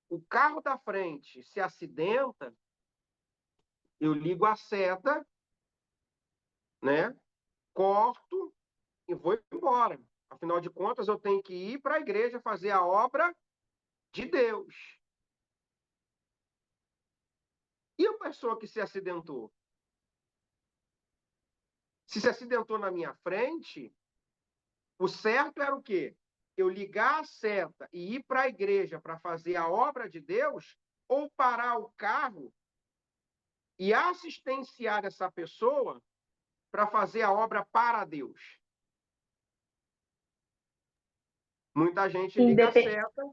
o carro da frente se acidenta, eu ligo a seta, né? Corto e vou embora. Afinal de contas, eu tenho que ir para a igreja fazer a obra de Deus. E a pessoa que se acidentou? Se acidentou na minha frente, o certo era o quê? Eu ligar a seta e ir para a igreja para fazer a obra de Deus, ou parar o carro e assistenciar essa pessoa para fazer a obra para Deus. Muita gente liga a seta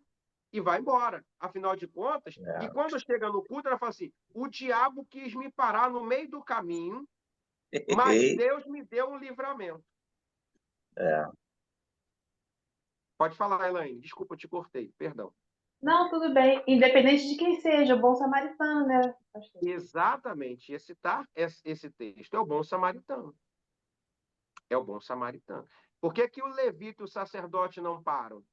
e vai embora. Afinal de contas, e quando chega no culto, ela fala assim: o diabo quis me parar no meio do caminho, mas Deus me deu um livramento. Pode falar, Elaine. Desculpa, eu te cortei. Perdão. Não, tudo bem. Independente de quem seja, o bom samaritano, né, pastor? Exatamente. Esse texto é o bom samaritano. É o bom samaritano. Por que o levita e o sacerdote não param?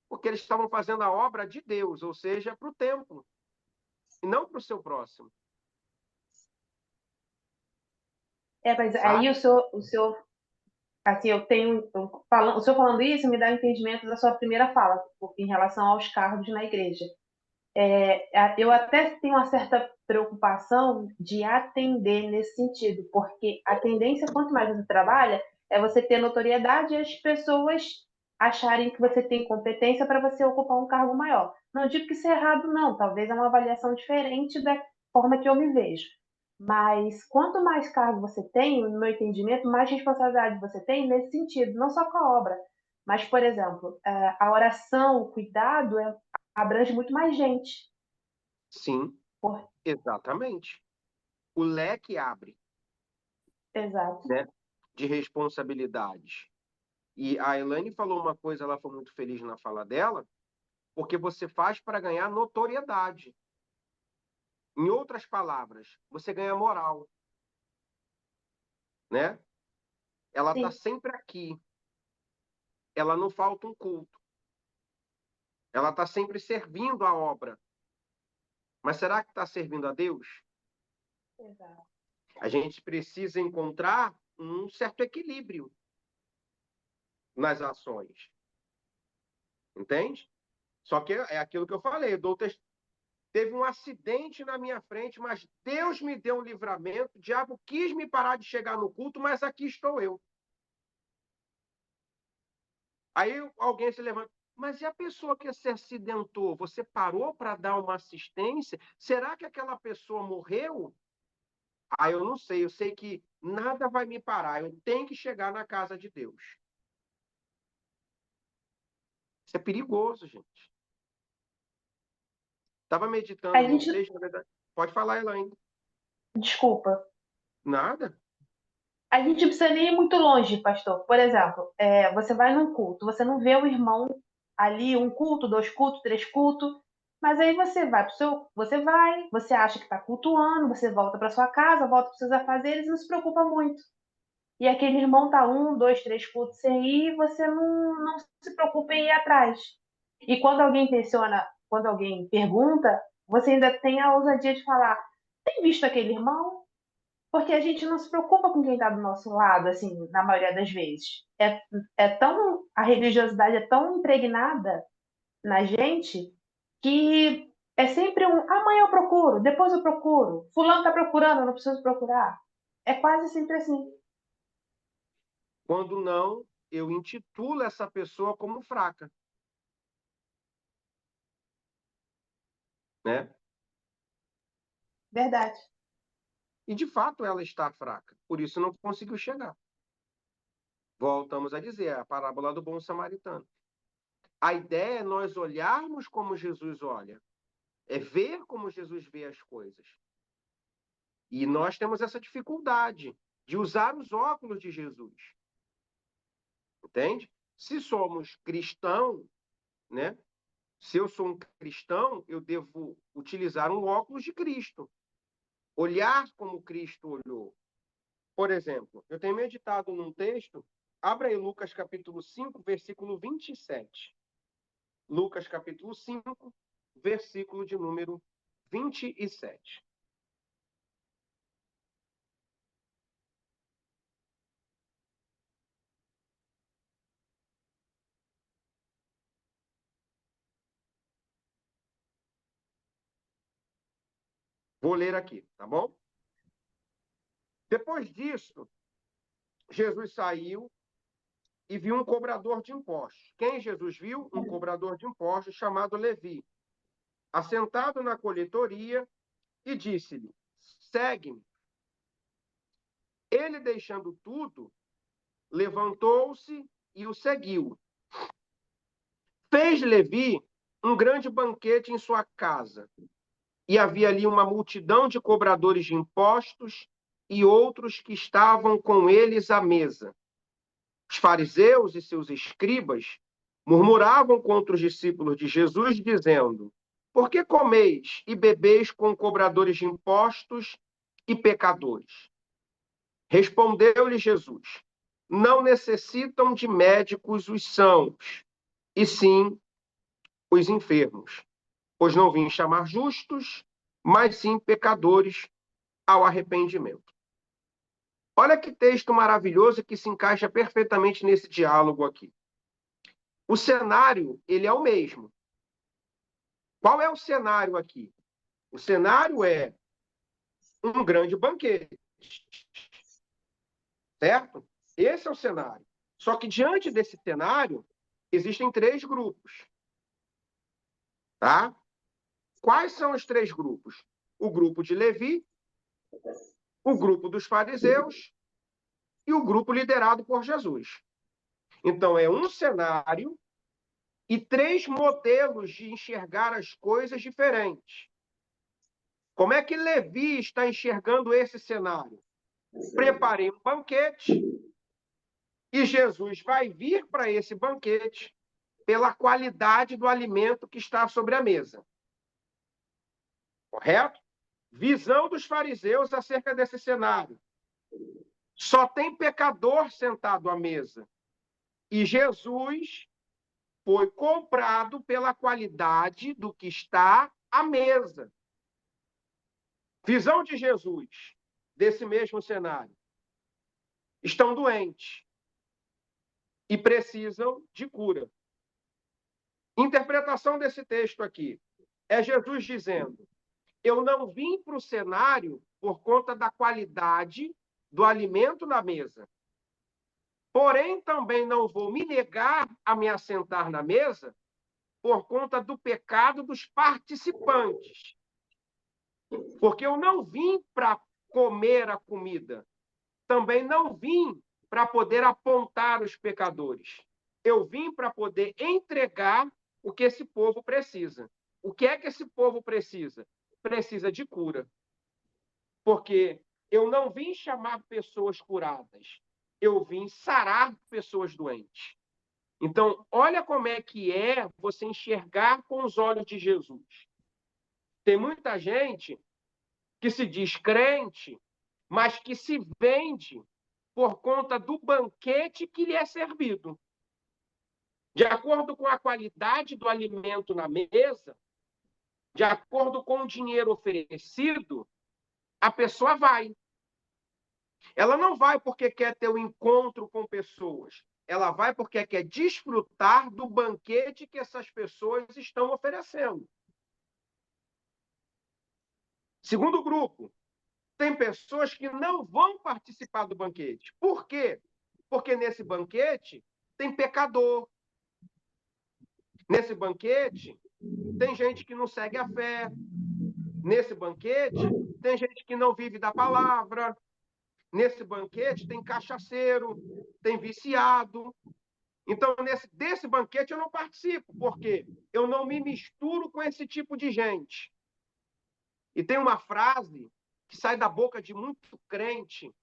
Porque eles estavam fazendo a obra de Deus, ou seja, para o templo, e não para o seu próximo. Mas Sabe? aí o senhor, assim, o senhor falando isso me dá entendimento da sua primeira fala, em relação aos cargos na igreja. Eu até tenho uma certa preocupação de atender nesse sentido, porque a tendência, quanto mais você trabalha, é você ter notoriedade e as pessoas acharem que você tem competência para você ocupar um cargo maior. Não digo que isso é errado, não. Talvez é uma avaliação diferente da forma que eu me vejo. Mas quanto mais cargo você tem, no meu entendimento, mais responsabilidade você tem nesse sentido, não só com a obra. Mas, por exemplo, a oração, o cuidado abrange muito mais gente. Sim, exatamente. O leque abre, Exato. né, de responsabilidades. E a Elaine falou uma coisa, ela foi muito feliz na fala dela, porque você faz para ganhar notoriedade. Em outras palavras, você ganha moral, né? Ela está Sim, sempre aqui. Ela não falta um culto. Ela está sempre servindo a obra. Mas será que está servindo a Deus? exato. A gente precisa encontrar um certo equilíbrio nas ações. Entende? Só que é aquilo que eu falei. Teve um acidente na minha frente, mas Deus me deu um livramento. O diabo quis me parar de chegar no culto, mas aqui estou eu. Aí alguém se levanta. Mas e a pessoa que se acidentou? Você parou para dar uma assistência? Será que aquela pessoa morreu? Ah, eu não sei. Eu sei que nada vai me parar. Eu tenho que chegar na casa de Deus. Isso é perigoso, gente. Estava A meditando num gente, texto, na verdade. Pode falar, Elaine. desculpa, Nada? a gente não precisa nem ir muito longe, pastor. Por exemplo, você vai num culto, você não vê o irmão ali, um culto, dois cultos, três cultos, mas aí você acha que está cultuando, você volta para sua casa, volta para seus afazeres e não se preocupa muito. E aquele irmão tá um, dois, três cultos sem ir, você não se preocupa em ir atrás. E quando alguém pergunta, você ainda tem a ousadia de falar: tem visto aquele irmão? Porque a gente não se preocupa com quem está do nosso lado, assim, na maioria das vezes. A religiosidade é tão impregnada na gente que é sempre amanhã eu procuro, depois eu procuro, fulano está procurando, eu não preciso procurar. É quase sempre assim. Quando não, eu intitulo essa pessoa como fraca. né? Verdade. E, de fato, ela está fraca. Por isso não conseguiu chegar. Voltamos a dizer, a parábola do bom samaritano. A ideia é nós olharmos como Jesus olha. É ver como Jesus vê as coisas. E nós temos essa dificuldade de usar os óculos de Jesus. Entende? Se somos cristãos, né? Se eu sou um cristão, eu devo utilizar um óculos de Cristo. Olhar como Cristo olhou. Por exemplo, eu tenho meditado num texto, abra aí Lucas capítulo 5, versículo 27. Lucas capítulo 5, versículo de número 27. Vou ler aqui, tá bom? Depois disso, Jesus saiu e viu um cobrador de impostos. Quem Jesus viu? Um cobrador de impostos chamado Levi, assentado na coletoria, e disse-lhe: segue-me. Ele, deixando tudo, levantou-se e o seguiu. Fez Levi um grande banquete em sua casa, e havia ali uma multidão de cobradores de impostos e outros que estavam com eles à mesa. Os fariseus e seus escribas murmuravam contra os discípulos de Jesus, dizendo: por que comeis e bebeis com cobradores de impostos e pecadores? Respondeu-lhe Jesus: não necessitam de médicos os sãos, e sim os enfermos. Pois não vim chamar justos, mas sim pecadores ao arrependimento. Olha que texto maravilhoso que se encaixa perfeitamente nesse diálogo aqui. O cenário, ele é o mesmo. Qual é o cenário aqui? O cenário é um grande banquete. Certo? Esse é o cenário. Só que diante desse cenário, existem três grupos. Tá? Quais são os três grupos? O grupo de Levi, o grupo dos fariseus e o grupo liderado por Jesus. Então, é um cenário e três modelos de enxergar as coisas diferentes. Como é que Levi está enxergando esse cenário? Preparei um banquete e Jesus vai vir para esse banquete pela qualidade do alimento que está sobre a mesa. Correto? Visão dos fariseus acerca desse cenário. Só tem pecador sentado à mesa. E Jesus foi comprado pela qualidade do que está à mesa. Visão de Jesus desse mesmo cenário. Estão doentes e precisam de cura. Interpretação desse texto aqui é Jesus dizendo: eu não vim para o cenário por conta da qualidade do alimento na mesa. Porém, também não vou me negar a me assentar na mesa por conta do pecado dos participantes. Porque eu não vim para comer a comida. Também não vim para poder apontar os pecadores. Eu vim para poder entregar o que esse povo precisa. O que é que esse povo precisa? Precisa de cura. Porque eu não vim chamar pessoas curadas. Eu vim sarar pessoas doentes. Então, olha como é que é você enxergar com os olhos de Jesus. Tem muita gente que se diz crente, mas que se vende por conta do banquete que lhe é servido. De acordo com a qualidade do alimento na mesa, de acordo com o dinheiro oferecido, a pessoa vai. Ela não vai porque quer ter um encontro com pessoas. Ela vai porque quer desfrutar do banquete que essas pessoas estão oferecendo. Segundo grupo, tem pessoas que não vão participar do banquete. Por quê? Porque nesse banquete tem pecador. Nesse banquete tem gente que não segue a fé, Nesse banquete, tem gente que não vive da palavra. Nesse banquete, tem cachaceiro, tem viciado. Então, desse banquete eu não participo, porque eu não me misturo com esse tipo de gente. E tem uma frase que sai da boca de muito crente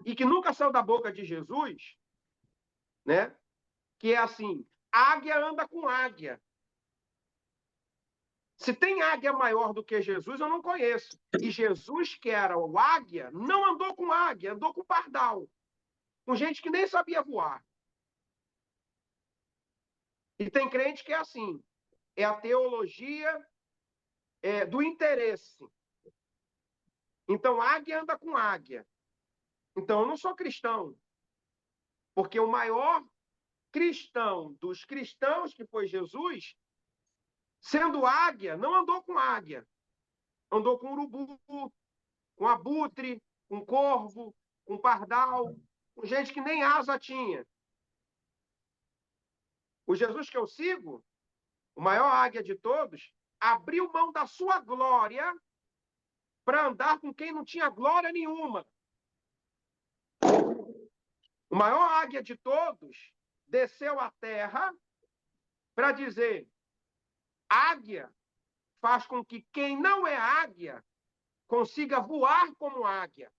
e que nunca saiu da boca de Jesus, né? Que é assim: águia anda com águia. Se tem águia maior do que Jesus, eu não conheço. E Jesus, que era o águia, não andou com águia, andou com pardal. Com gente que nem sabia voar. E tem crente que é assim. É a teologia do interesse. Então, águia anda com águia. Então, eu não sou cristão. Porque o maior cristão dos cristãos, que foi Jesus, sendo águia, não andou com águia. Andou com urubu, com abutre, com corvo, com pardal, com gente que nem asa tinha. O Jesus que eu sigo, o maior águia de todos, abriu mão da sua glória para andar com quem não tinha glória nenhuma. O maior águia de todos desceu à terra para dizer: águia faz com que quem não é águia consiga voar como águia.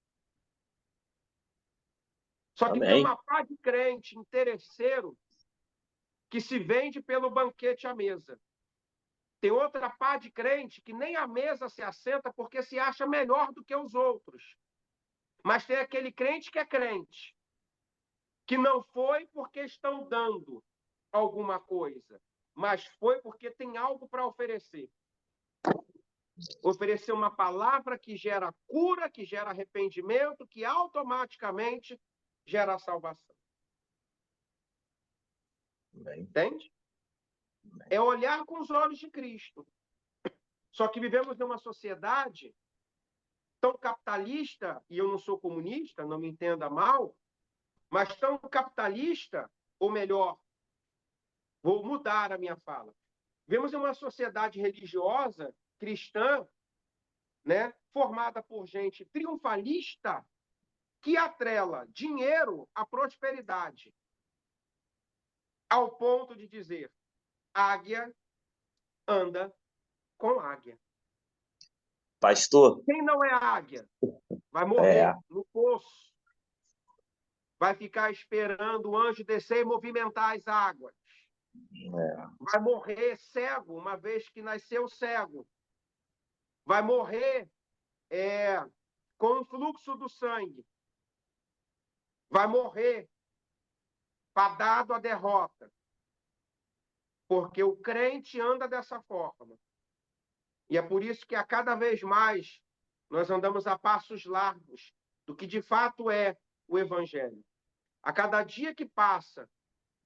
Só que tem uma pá de crente interesseiro que se vende pelo banquete à mesa. Tem outra pá de crente que nem à mesa se assenta porque se acha melhor do que os outros. Mas tem aquele crente, que não foi porque estão dando alguma coisa, mas foi porque tem algo para oferecer. Oferecer uma palavra que gera cura, que gera arrependimento, que automaticamente gera salvação. Entende? É olhar com os olhos de Cristo. Só que vivemos numa sociedade tão capitalista, e eu não sou comunista, não me entenda mal, mas tão capitalista, ou melhor, vou mudar a minha fala. Vivemos em uma sociedade religiosa, cristã, né, formada por gente triunfalista, que atrela dinheiro à prosperidade, ao ponto de dizer: águia anda com águia. Pastor? Quem não é águia vai morrer no poço. Vai ficar esperando o anjo descer e movimentar as águas. Vai morrer cego, uma vez que nasceu cego. Vai morrer com o fluxo do sangue. Vai morrer fadado à derrota. Porque o crente anda dessa forma. E é por isso que a cada vez mais nós andamos a passos largos do que de fato é o Evangelho. A cada dia que passa,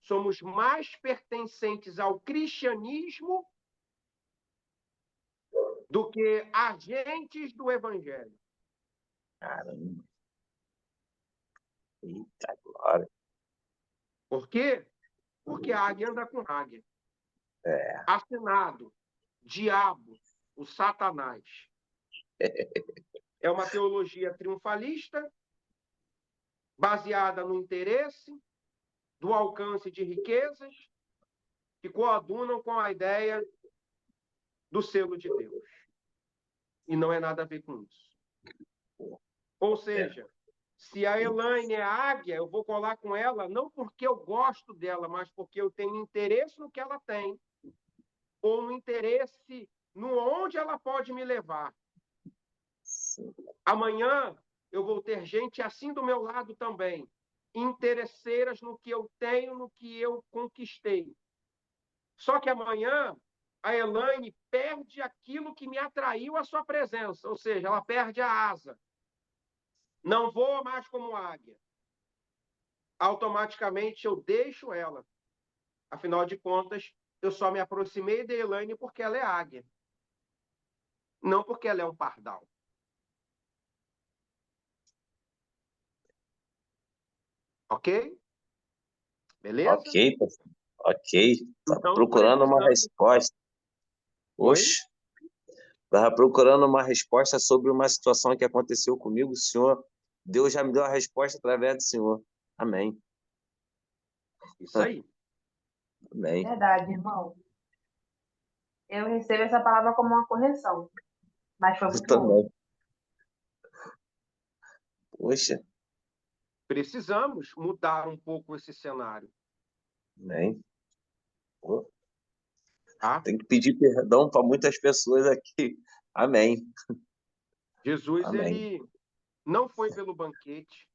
somos mais pertencentes ao cristianismo do que agentes do Evangelho. Caramba. Eita glória. Por quê? Porque a águia anda com águia. Assinado, diabo, o Satanás. É uma teologia triunfalista, baseada no interesse, do alcance de riquezas, que coadunam com a ideia do selo de Deus. E não é nada a ver com isso. Ou seja, se a Elaine é águia, eu vou colar com ela não porque eu gosto dela, mas porque eu tenho interesse no que ela tem, ou no interesse no onde ela pode me levar. Amanhã eu vou ter gente assim do meu lado também, interesseiras no que eu tenho, no que eu conquistei. Só que amanhã a Elaine perde aquilo que me atraiu à sua presença, ou seja, ela perde a asa. Não voa mais como águia. Automaticamente eu deixo ela. Afinal de contas, eu só me aproximei da Elaine porque ela é águia. Não porque ela é um pardal. Ok? Beleza? Ok, pastor. Ok. Estava Então, procurando uma resposta. Oi? Oxe. Estava procurando uma resposta sobre uma situação que aconteceu comigo, Senhor. Deus já me deu a resposta através do Senhor. Amém. Isso aí. Amém. Verdade, irmão. Eu recebo essa palavra como uma correção, mas foi Eu muito bom. também. Poxa, Precisamos mudar um pouco esse cenário, amém. Pô, tá? tem que pedir perdão para muitas pessoas aqui. Amém. Jesus, Amém. ele não foi pelo banquete,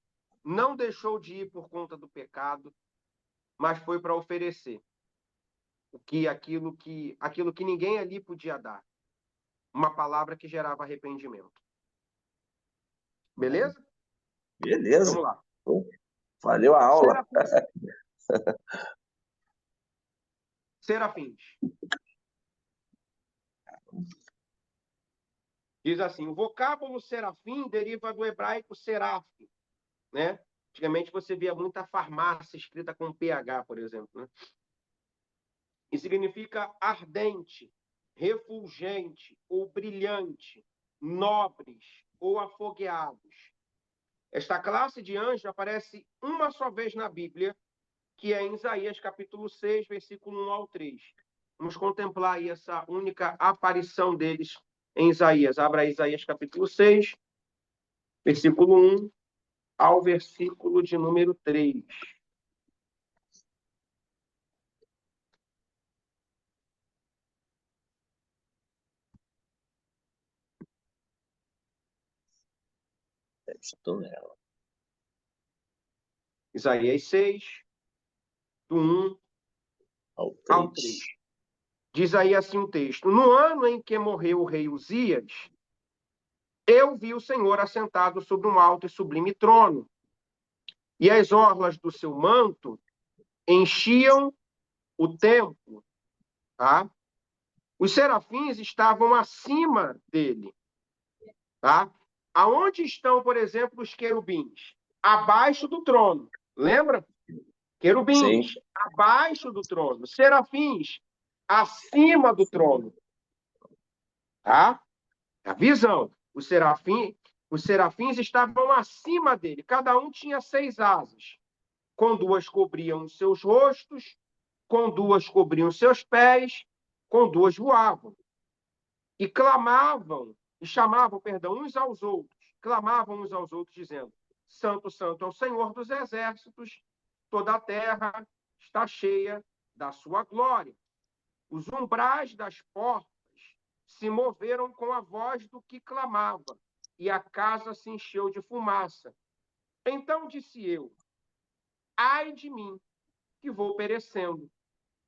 não deixou de ir por conta do pecado, mas foi para oferecer aquilo que ninguém ali podia dar, uma palavra que gerava arrependimento. Beleza? Beleza. Vamos lá. Pô, valeu a aula. Serafins. Diz assim, o vocábulo serafim deriva do hebraico seraf, né? Antigamente você via muita farmácia escrita com PH, por exemplo, né? E significa ardente, refulgente ou brilhante, nobres ou afogueados. Esta classe de anjo aparece uma só vez na Bíblia, que é em Isaías capítulo 6, versículo 1 ao 3. Vamos contemplar aí essa única aparição deles em Isaías. Abra Isaías capítulo 6, versículo 1 ao versículo de número 3. Estou nela. Isaías 6, do 1 Ao ao 3. 3. Diz aí assim o texto: No ano em que morreu o rei Uzias, eu vi o Senhor assentado sobre um alto e sublime trono, e as orlas do seu manto enchiam o templo. Tá? Os serafins estavam acima dele. Tá? Aonde estão, por exemplo, os querubins? Abaixo do trono. Lembra? Querubins, Sim. abaixo do trono. Serafins, acima do trono. Tá? A visão. Os serafins estavam acima dele. Cada um tinha 6 asas. Com 2 cobriam os seus rostos, com 2 cobriam os seus pés, com 2 voavam. E clamavam, e chamavam, perdão, uns aos outros. Clamavam uns aos outros, dizendo: Santo, Santo é o Senhor dos exércitos, toda a terra está cheia da sua glória. Os umbrais das portas se moveram com a voz do que clamava, e a casa se encheu de fumaça. Então disse eu: Ai de mim, que vou perecendo,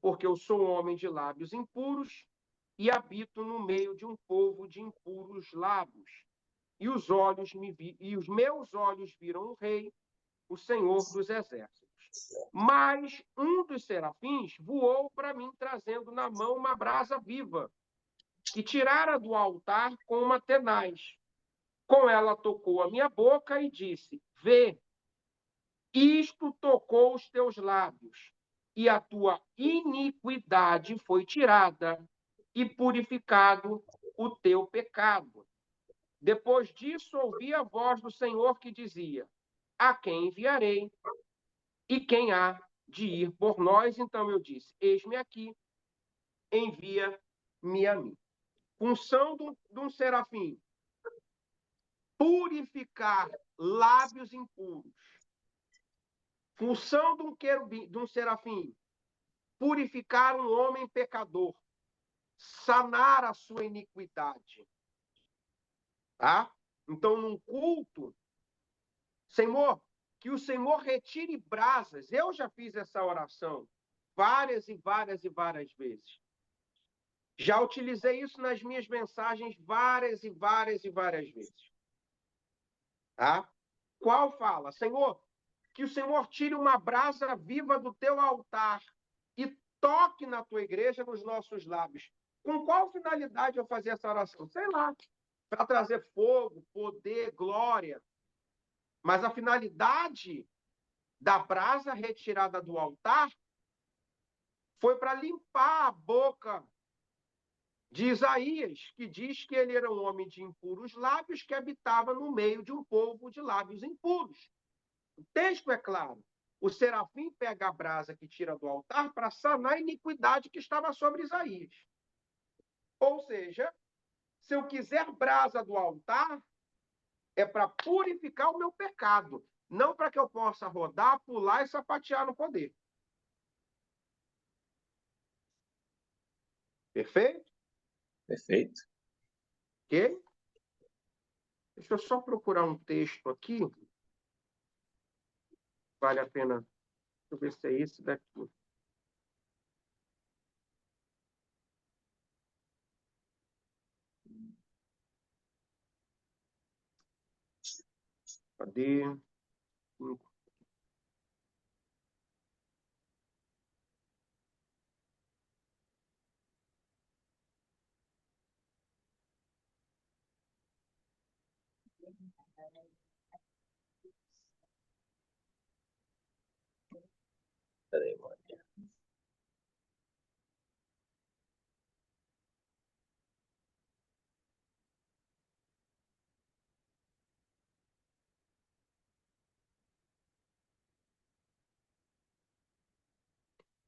porque eu sou um homem de lábios impuros e habito no meio de um povo de impuros lábios. E os meus olhos viram o Rei, o Senhor dos Exércitos. Mas um dos serafins voou para mim, trazendo na mão uma brasa viva, que tirara do altar com uma tenaz. Com ela tocou a minha boca e disse: Vê, isto tocou os teus lábios, e a tua iniquidade foi tirada, e purificado o teu pecado. Depois disso, ouvi a voz do Senhor que dizia: A quem enviarei? E quem há de ir por nós? Então eu disse: Eis-me aqui, envia-me a mim. Função de um serafim: purificar lábios impuros. Função de um querubim, de um serafim: purificar um homem pecador, sanar a sua iniquidade. Tá? Então, num culto, Senhor, que o Senhor retire brasas. Eu já fiz essa oração várias e várias e várias vezes. Já utilizei isso nas minhas mensagens várias e várias e várias vezes. Tá? Qual fala? Senhor, que o Senhor tire uma brasa viva do teu altar e toque na tua igreja, nos nossos lábios. Com qual finalidade eu fazer essa oração? Sei lá, para trazer fogo, poder, glória. Mas a finalidade da brasa retirada do altar foi para limpar a boca de Isaías, que diz que ele era um homem de impuros lábios que habitava no meio de um povo de lábios impuros. O texto é claro. O serafim pega a brasa que tira do altar para sanar a iniquidade que estava sobre Isaías. Ou seja, se eu quiser brasa do altar, é para purificar o meu pecado, não para que eu possa rodar, pular e sapatear no poder. Perfeito? Perfeito. Ok? Deixa eu só procurar um texto aqui. Vale a pena. Deixa eu ver se é esse daqui. Cadê? Peraí, mano.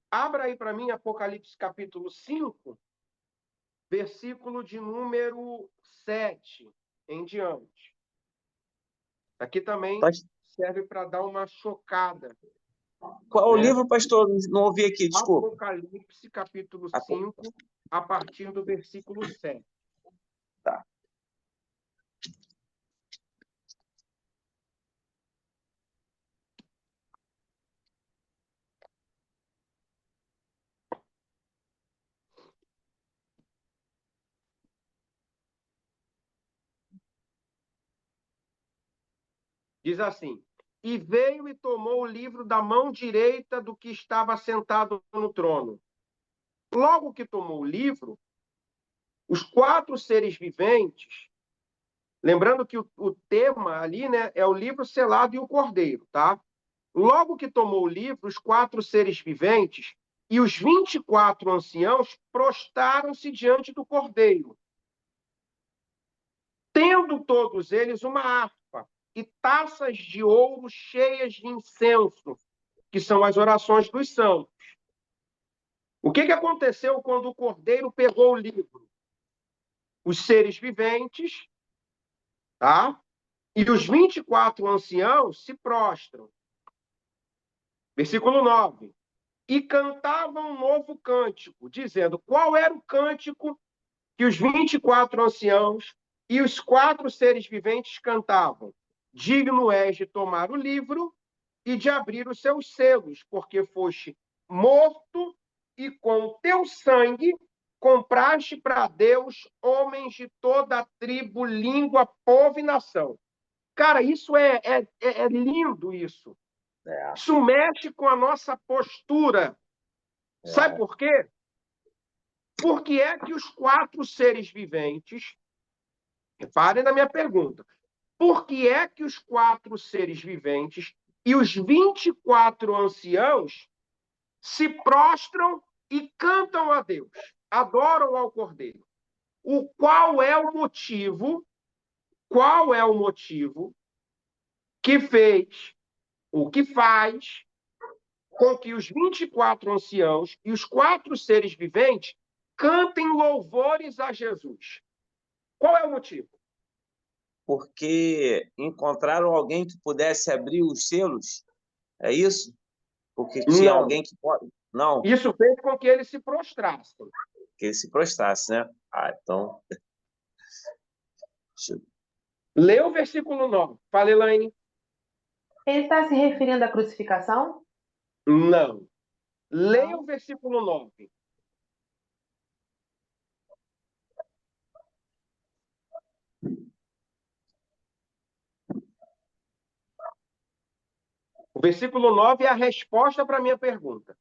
Abra aí para mim Apocalipse capítulo 5, versículo de número 7 em diante. Aqui também serve para dar uma chocada. Qual o livro, pastor? Não ouvi aqui, desculpa. Apocalipse capítulo 5, a partir do versículo 7. Tá. Diz assim: e veio e tomou o livro da mão direita do que estava sentado no trono. Logo que tomou o livro, os 4 seres viventes, lembrando que o tema ali, né, é o livro selado e o cordeiro, tá? Logo que tomou o livro, os 4 seres viventes e os 24 anciãos prostaram-se diante do cordeiro, tendo todos eles uma harpa e taças de ouro cheias de incenso, que são as orações dos santos. O que aconteceu quando o cordeiro pegou o livro? Os seres viventes, tá? E os 24 anciãos se prostram. Versículo 9. E cantavam um novo cântico, dizendo: qual era o cântico que os 24 anciãos e os 4 seres viventes cantavam? Digno és de tomar o livro e de abrir os seus selos, porque foste morto e com teu sangue compraste para Deus homens de toda a tribo, língua, povo e nação. Cara, isso é lindo, isso. Isso mexe com a nossa postura. Sabe por quê? Porque é que os 4 seres viventes, reparem na minha pergunta, por que é que os 4 seres viventes e os 24 anciãos se prostram e cantam a Deus, adoram ao Cordeiro? Qual é o motivo que fez, o que faz com que os 24 anciãos e os 4 seres viventes cantem louvores a Jesus? Qual é o motivo? Porque encontraram alguém que pudesse abrir os selos? É isso? Porque tinha alguém que pode... Não. Isso fez com que eles se prostrassem. Que eles se prostrassem, né? Então... Lê o versículo 9. Fala, Elaine. Ele está se referindo à crucificação? Não. Leia o versículo 9. O versículo 9 é a resposta para a minha pergunta.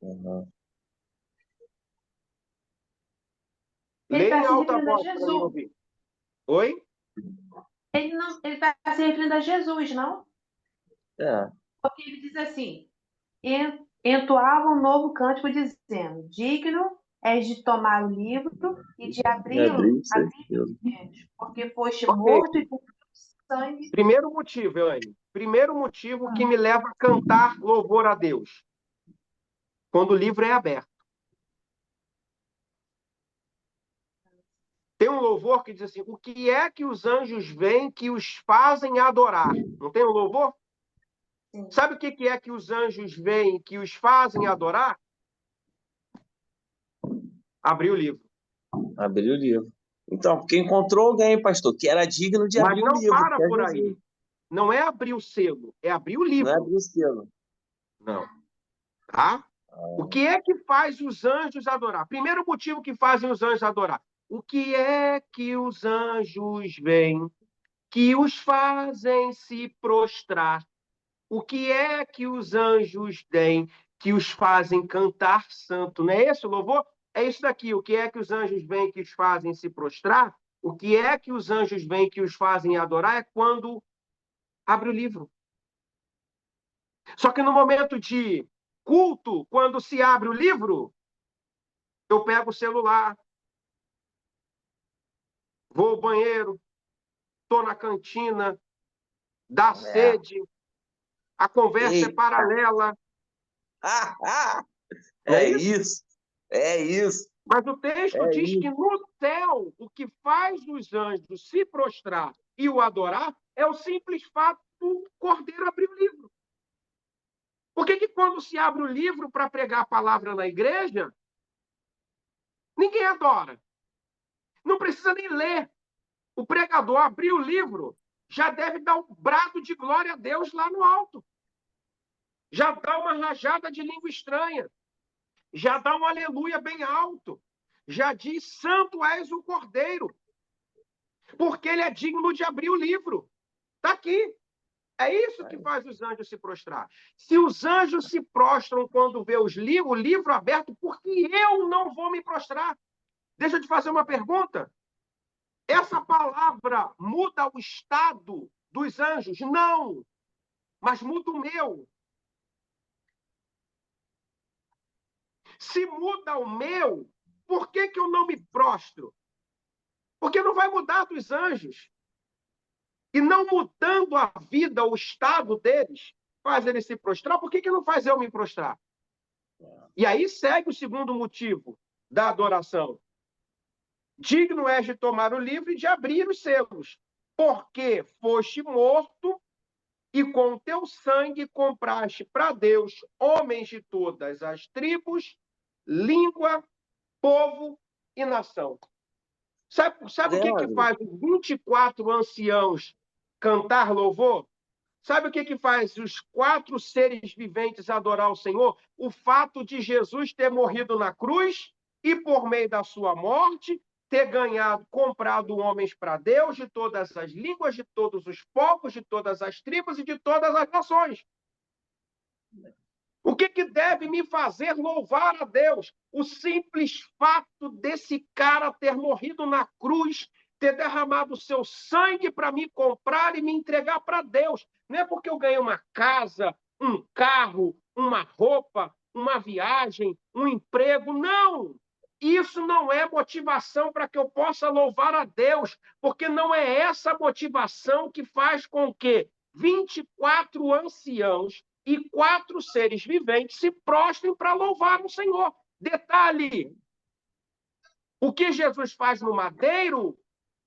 Uhum. Leia em alta voz para mim ouvir. Oi? Ele está se referindo a Jesus, não? É. Porque ele diz assim: entoava um novo cântico dizendo: digno és de tomar o livro e de Abriu abri-lo, o selo. porque foste Ok. morto e por sangue. Primeiro motivo, Elaine. Primeiro motivo que me leva a cantar louvor a Deus. Quando o livro é aberto. Tem um louvor que diz assim: o que é que os anjos veem que os fazem adorar? Não tem um louvor? Sim. Sabe o que é que os anjos veem que os fazem adorar? Abrir o livro. Abriu o livro. Então, porque encontrou alguém, pastor, que era digno de Mas abrir o não livro, que para é por Jesus. aí. Não é abrir o selo, é abrir o Não é livro. abrir o selo. Não. Tá? O que é que faz os anjos adorar? Primeiro motivo que fazem os anjos adorar. O que é que os anjos veem que os fazem se prostrar? O que é que os anjos têm que os fazem cantar santo? Não é esse o louvor? É isso daqui. O que é que os anjos veem que os fazem se prostrar? O que é que os anjos veem que os fazem adorar é quando abre o livro. Só que no momento de culto, quando se abre o livro, eu pego o celular, vou ao banheiro, estou na cantina, dá sede, a conversa é Eita. paralela. Não é É isso? isso. É isso. Mas o texto É diz que isso. no céu, o que faz os anjos se prostrar e o adorar é o simples fato do cordeiro abrir o livro. Por que quando se abre o livro para pregar a palavra na igreja, ninguém adora? Não precisa nem ler. O pregador abriu o livro, já deve dar um brado de glória a Deus lá no alto. Já dá uma rajada de língua estranha. Já dá um aleluia bem alto. Já diz: Santo és o Cordeiro. Porque ele é digno de abrir o livro. Está aqui. É isso que faz os anjos se prostrar. Se os anjos se prostram quando vê o livro aberto, por que eu não vou me prostrar? Deixa eu te fazer uma pergunta. Essa palavra muda o estado dos anjos? Não, mas muda o meu. Se muda o meu, por que eu não me prostro? Porque não vai mudar dos anjos. E não mudando a vida, o estado deles, faz eles se prostrar, por que não faz eu me prostrar? E aí segue o segundo motivo da adoração. Digno és de tomar o livro e de abrir os selos, porque foste morto e com teu sangue compraste para Deus homens de todas as tribos, língua, povo e nação. Sabe o que faz os 24 anciãos cantar louvor? Sabe o que faz os 4 seres viventes adorar o Senhor? O fato de Jesus ter morrido na cruz e, por meio da sua morte, ter ganhado, comprado homens para Deus de todas as línguas, de todos os povos, de todas as tribos e de todas as nações. O que deve me fazer louvar a Deus? O simples fato desse cara ter morrido na cruz, ter derramado o seu sangue para me comprar e me entregar para Deus. Não é porque eu ganhei uma casa, um carro, uma roupa, uma viagem, um emprego. Não! Isso não é motivação para que eu possa louvar a Deus, porque não é essa motivação que faz com que 24 anciãos e 4 seres viventes se prostrem para louvar o Senhor. Detalhe: o que Jesus faz no madeiro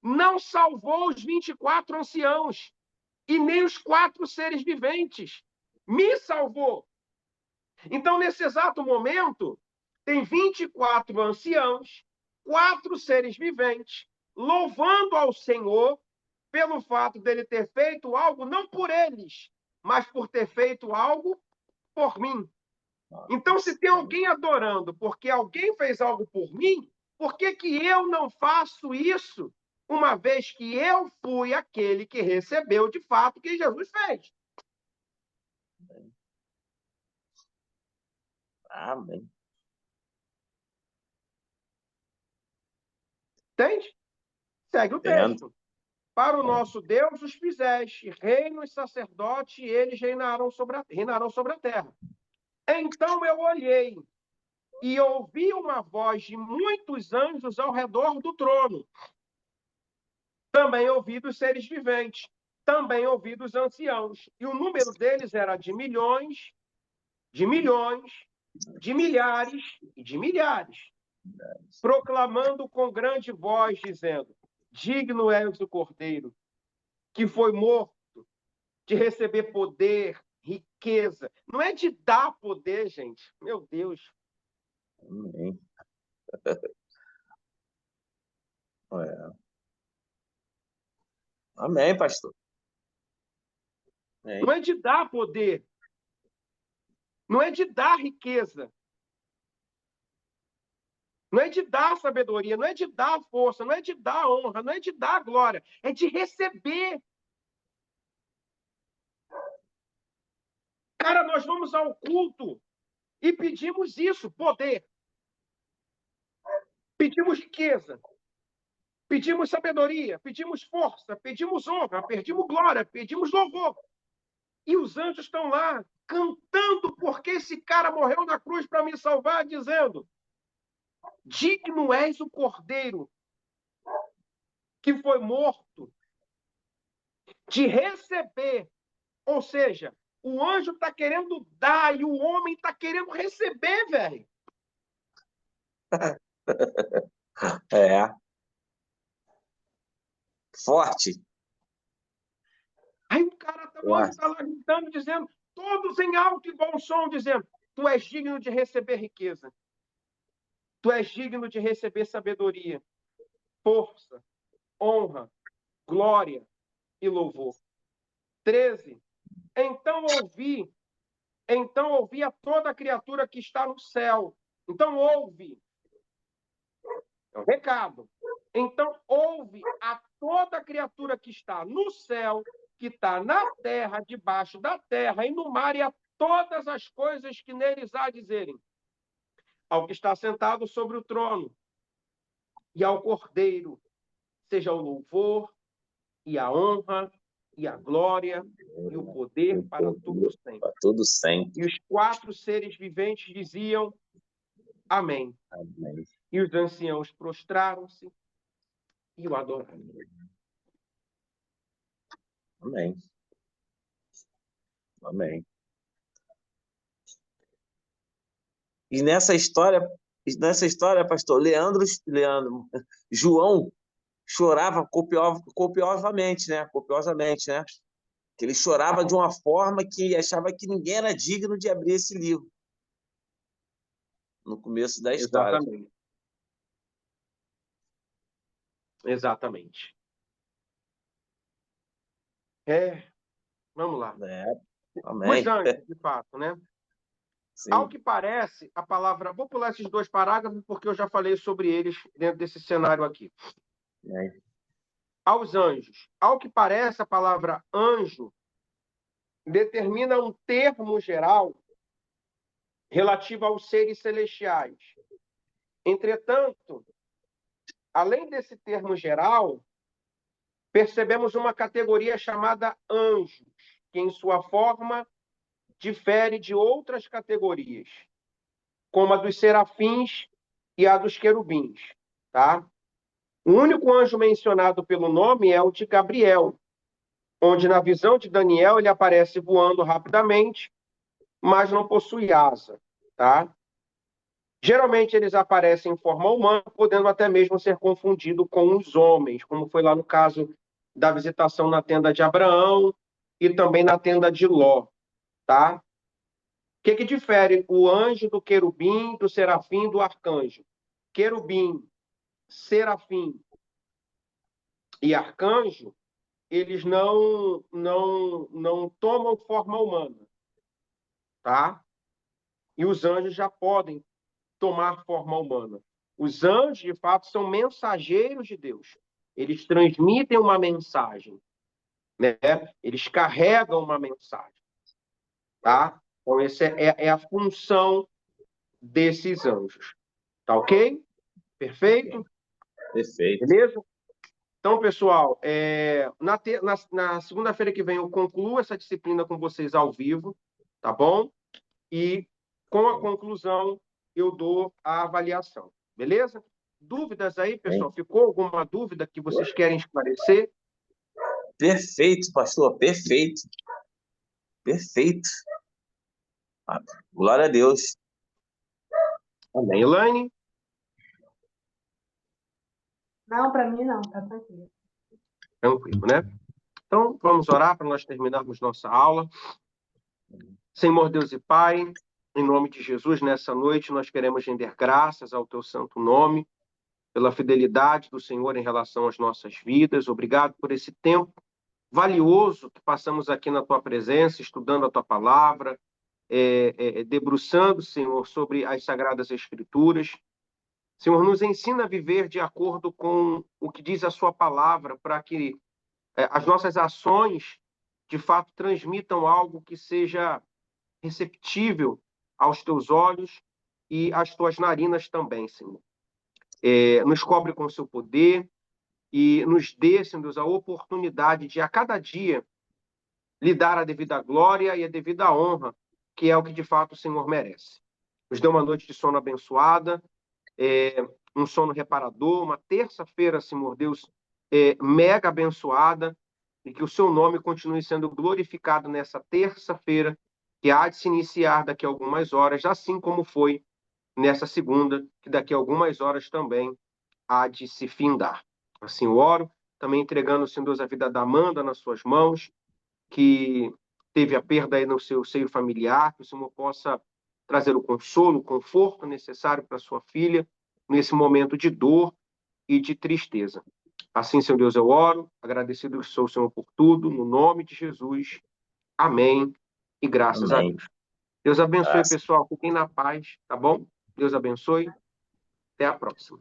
não salvou os 24 anciãos e nem os 4 seres viventes. Me salvou. Então, nesse exato momento, tem 24 anciãos, 4 seres viventes, louvando ao Senhor pelo fato dele ter feito algo não por eles, mas por ter feito algo por mim. Então, se tem alguém adorando porque alguém fez algo por mim, por que eu não faço isso, uma vez que eu fui aquele que recebeu de fato o que Jesus fez? Amém. Entende? Segue o texto. Para o nosso Deus os fizeste, reino e sacerdote, e eles reinarão sobre a terra. Então eu olhei, E ouvi uma voz de muitos anjos ao redor do trono. Também ouvi dos seres viventes. Também ouvi dos anciãos. E o número deles era de milhões, de milhões, de milhares e de milhares, proclamando com grande voz, dizendo: digno és o Cordeiro, que foi morto, de receber poder, riqueza. Não é de dar poder, gente. Meu Deus. Amém. É. Amém, pastor. Amém. Não é de dar poder. Não é de dar riqueza. Não é de dar sabedoria, não é de dar força, não é de dar honra, não é de dar glória, é de receber. Cara, nós vamos ao culto e pedimos isso, poder. Pedimos riqueza. Pedimos sabedoria, pedimos força, pedimos honra, pedimos glória, pedimos louvor. E os anjos estão lá cantando porque esse cara morreu na cruz para me salvar, dizendo: digno és o Cordeiro que foi morto de receber. Ou seja, o anjo está querendo dar e o homem está querendo receber, velho. É. Forte. Aí o anjo está lá gritando, dizendo, todos em alto e bom som, dizendo: tu és digno de receber riqueza. Tu és digno de receber sabedoria, força, honra, glória e louvor. 13. Então ouvi a toda criatura que está no céu. Então ouve. É um recado. Então ouve a toda criatura que está no céu, que está na terra, debaixo da terra e no mar, e a todas as coisas que neles há a dizerem: ao que está sentado sobre o trono e ao Cordeiro seja o louvor e a honra e a glória e o poder para todo sempre. Para todo sempre. E os 4 seres viventes diziam: amém. Amém. E os anciãos prostraram-se e o adoraram. Amém. Amém. E nessa história, pastor, João chorava copiosamente, né? Copiosamente, né? Que ele chorava de uma forma que achava que ninguém era digno de abrir esse livro. No começo da história. Exatamente. Exatamente. Vamos lá. Amém. Os anjos, de fato, né? Sim. Ao que parece, a palavra... Vou pular esses 2 parágrafos, porque eu já falei sobre eles dentro desse cenário aqui. Aos anjos. Ao que parece, a palavra anjo determina um termo geral relativo aos seres celestiais. Entretanto, além desse termo geral, percebemos uma categoria chamada anjos, que em sua forma difere de outras categorias, como a dos serafins e a dos querubins, tá? O único anjo mencionado pelo nome é o de Gabriel, onde na visão de Daniel ele aparece voando rapidamente, mas não possui asa, tá? Geralmente eles aparecem em forma humana, podendo até mesmo ser confundido com os homens, como foi lá no caso da visitação na tenda de Abraão e também na tenda de Ló, tá? O que difere o anjo do querubim, do serafim, do arcanjo? Querubim, serafim e arcanjo, eles não tomam forma humana, tá? E os anjos já podem tomar forma humana. Os anjos, de fato, são mensageiros de Deus. Eles transmitem uma mensagem, né? Eles carregam uma mensagem, tá? Então, essa é a função desses anjos. Tá ok? Perfeito? Perfeito. Beleza? Então, pessoal, na segunda-feira que vem eu concluo essa disciplina com vocês ao vivo, tá bom? E com a conclusão, eu dou a avaliação. Beleza? Dúvidas aí, pessoal? Ficou alguma dúvida que vocês querem esclarecer? Perfeito, pastor, perfeito. Perfeito. Glória a Deus. Amém. Elaine? Não, para mim não, tá tranquilo. Tranquilo, né? Então, vamos orar para nós terminarmos nossa aula. Senhor Deus e Pai, em nome de Jesus, nessa noite nós queremos render graças ao teu santo nome, pela fidelidade do Senhor em relação às nossas vidas. Obrigado por esse tempo valioso que passamos aqui na tua presença, estudando a tua palavra, debruçando, Senhor, sobre as Sagradas Escrituras. Senhor, nos ensina a viver de acordo com o que diz a sua palavra, para que as nossas ações, de fato, transmitam algo que seja receptível aos teus olhos e às tuas narinas também, Senhor. Nos cobre com o seu poder e nos dê, Senhor Deus, a oportunidade de, a cada dia, lhe dar a devida glória e a devida honra, que é o que, de fato, o Senhor merece. Nos dê uma noite de sono abençoada, um sono reparador, uma terça-feira, Senhor Deus, mega abençoada, e que o seu nome continue sendo glorificado nessa terça-feira, que há de se iniciar daqui a algumas horas, assim como foi nessa segunda, que daqui a algumas horas também há de se findar. Assim eu oro, também entregando, Senhor Deus, a vida da Amanda nas suas mãos, que teve a perda aí no seu seio familiar, que o Senhor possa trazer o consolo, o conforto necessário para sua filha nesse momento de dor e de tristeza. Assim, Senhor Deus, eu oro, agradecido sou, Senhor, por tudo, no nome de Jesus. Amém e graças a Amém. Deus. Deus abençoe, Graças. pessoal. Fiquem na paz, tá bom? Deus abençoe. Até a próxima.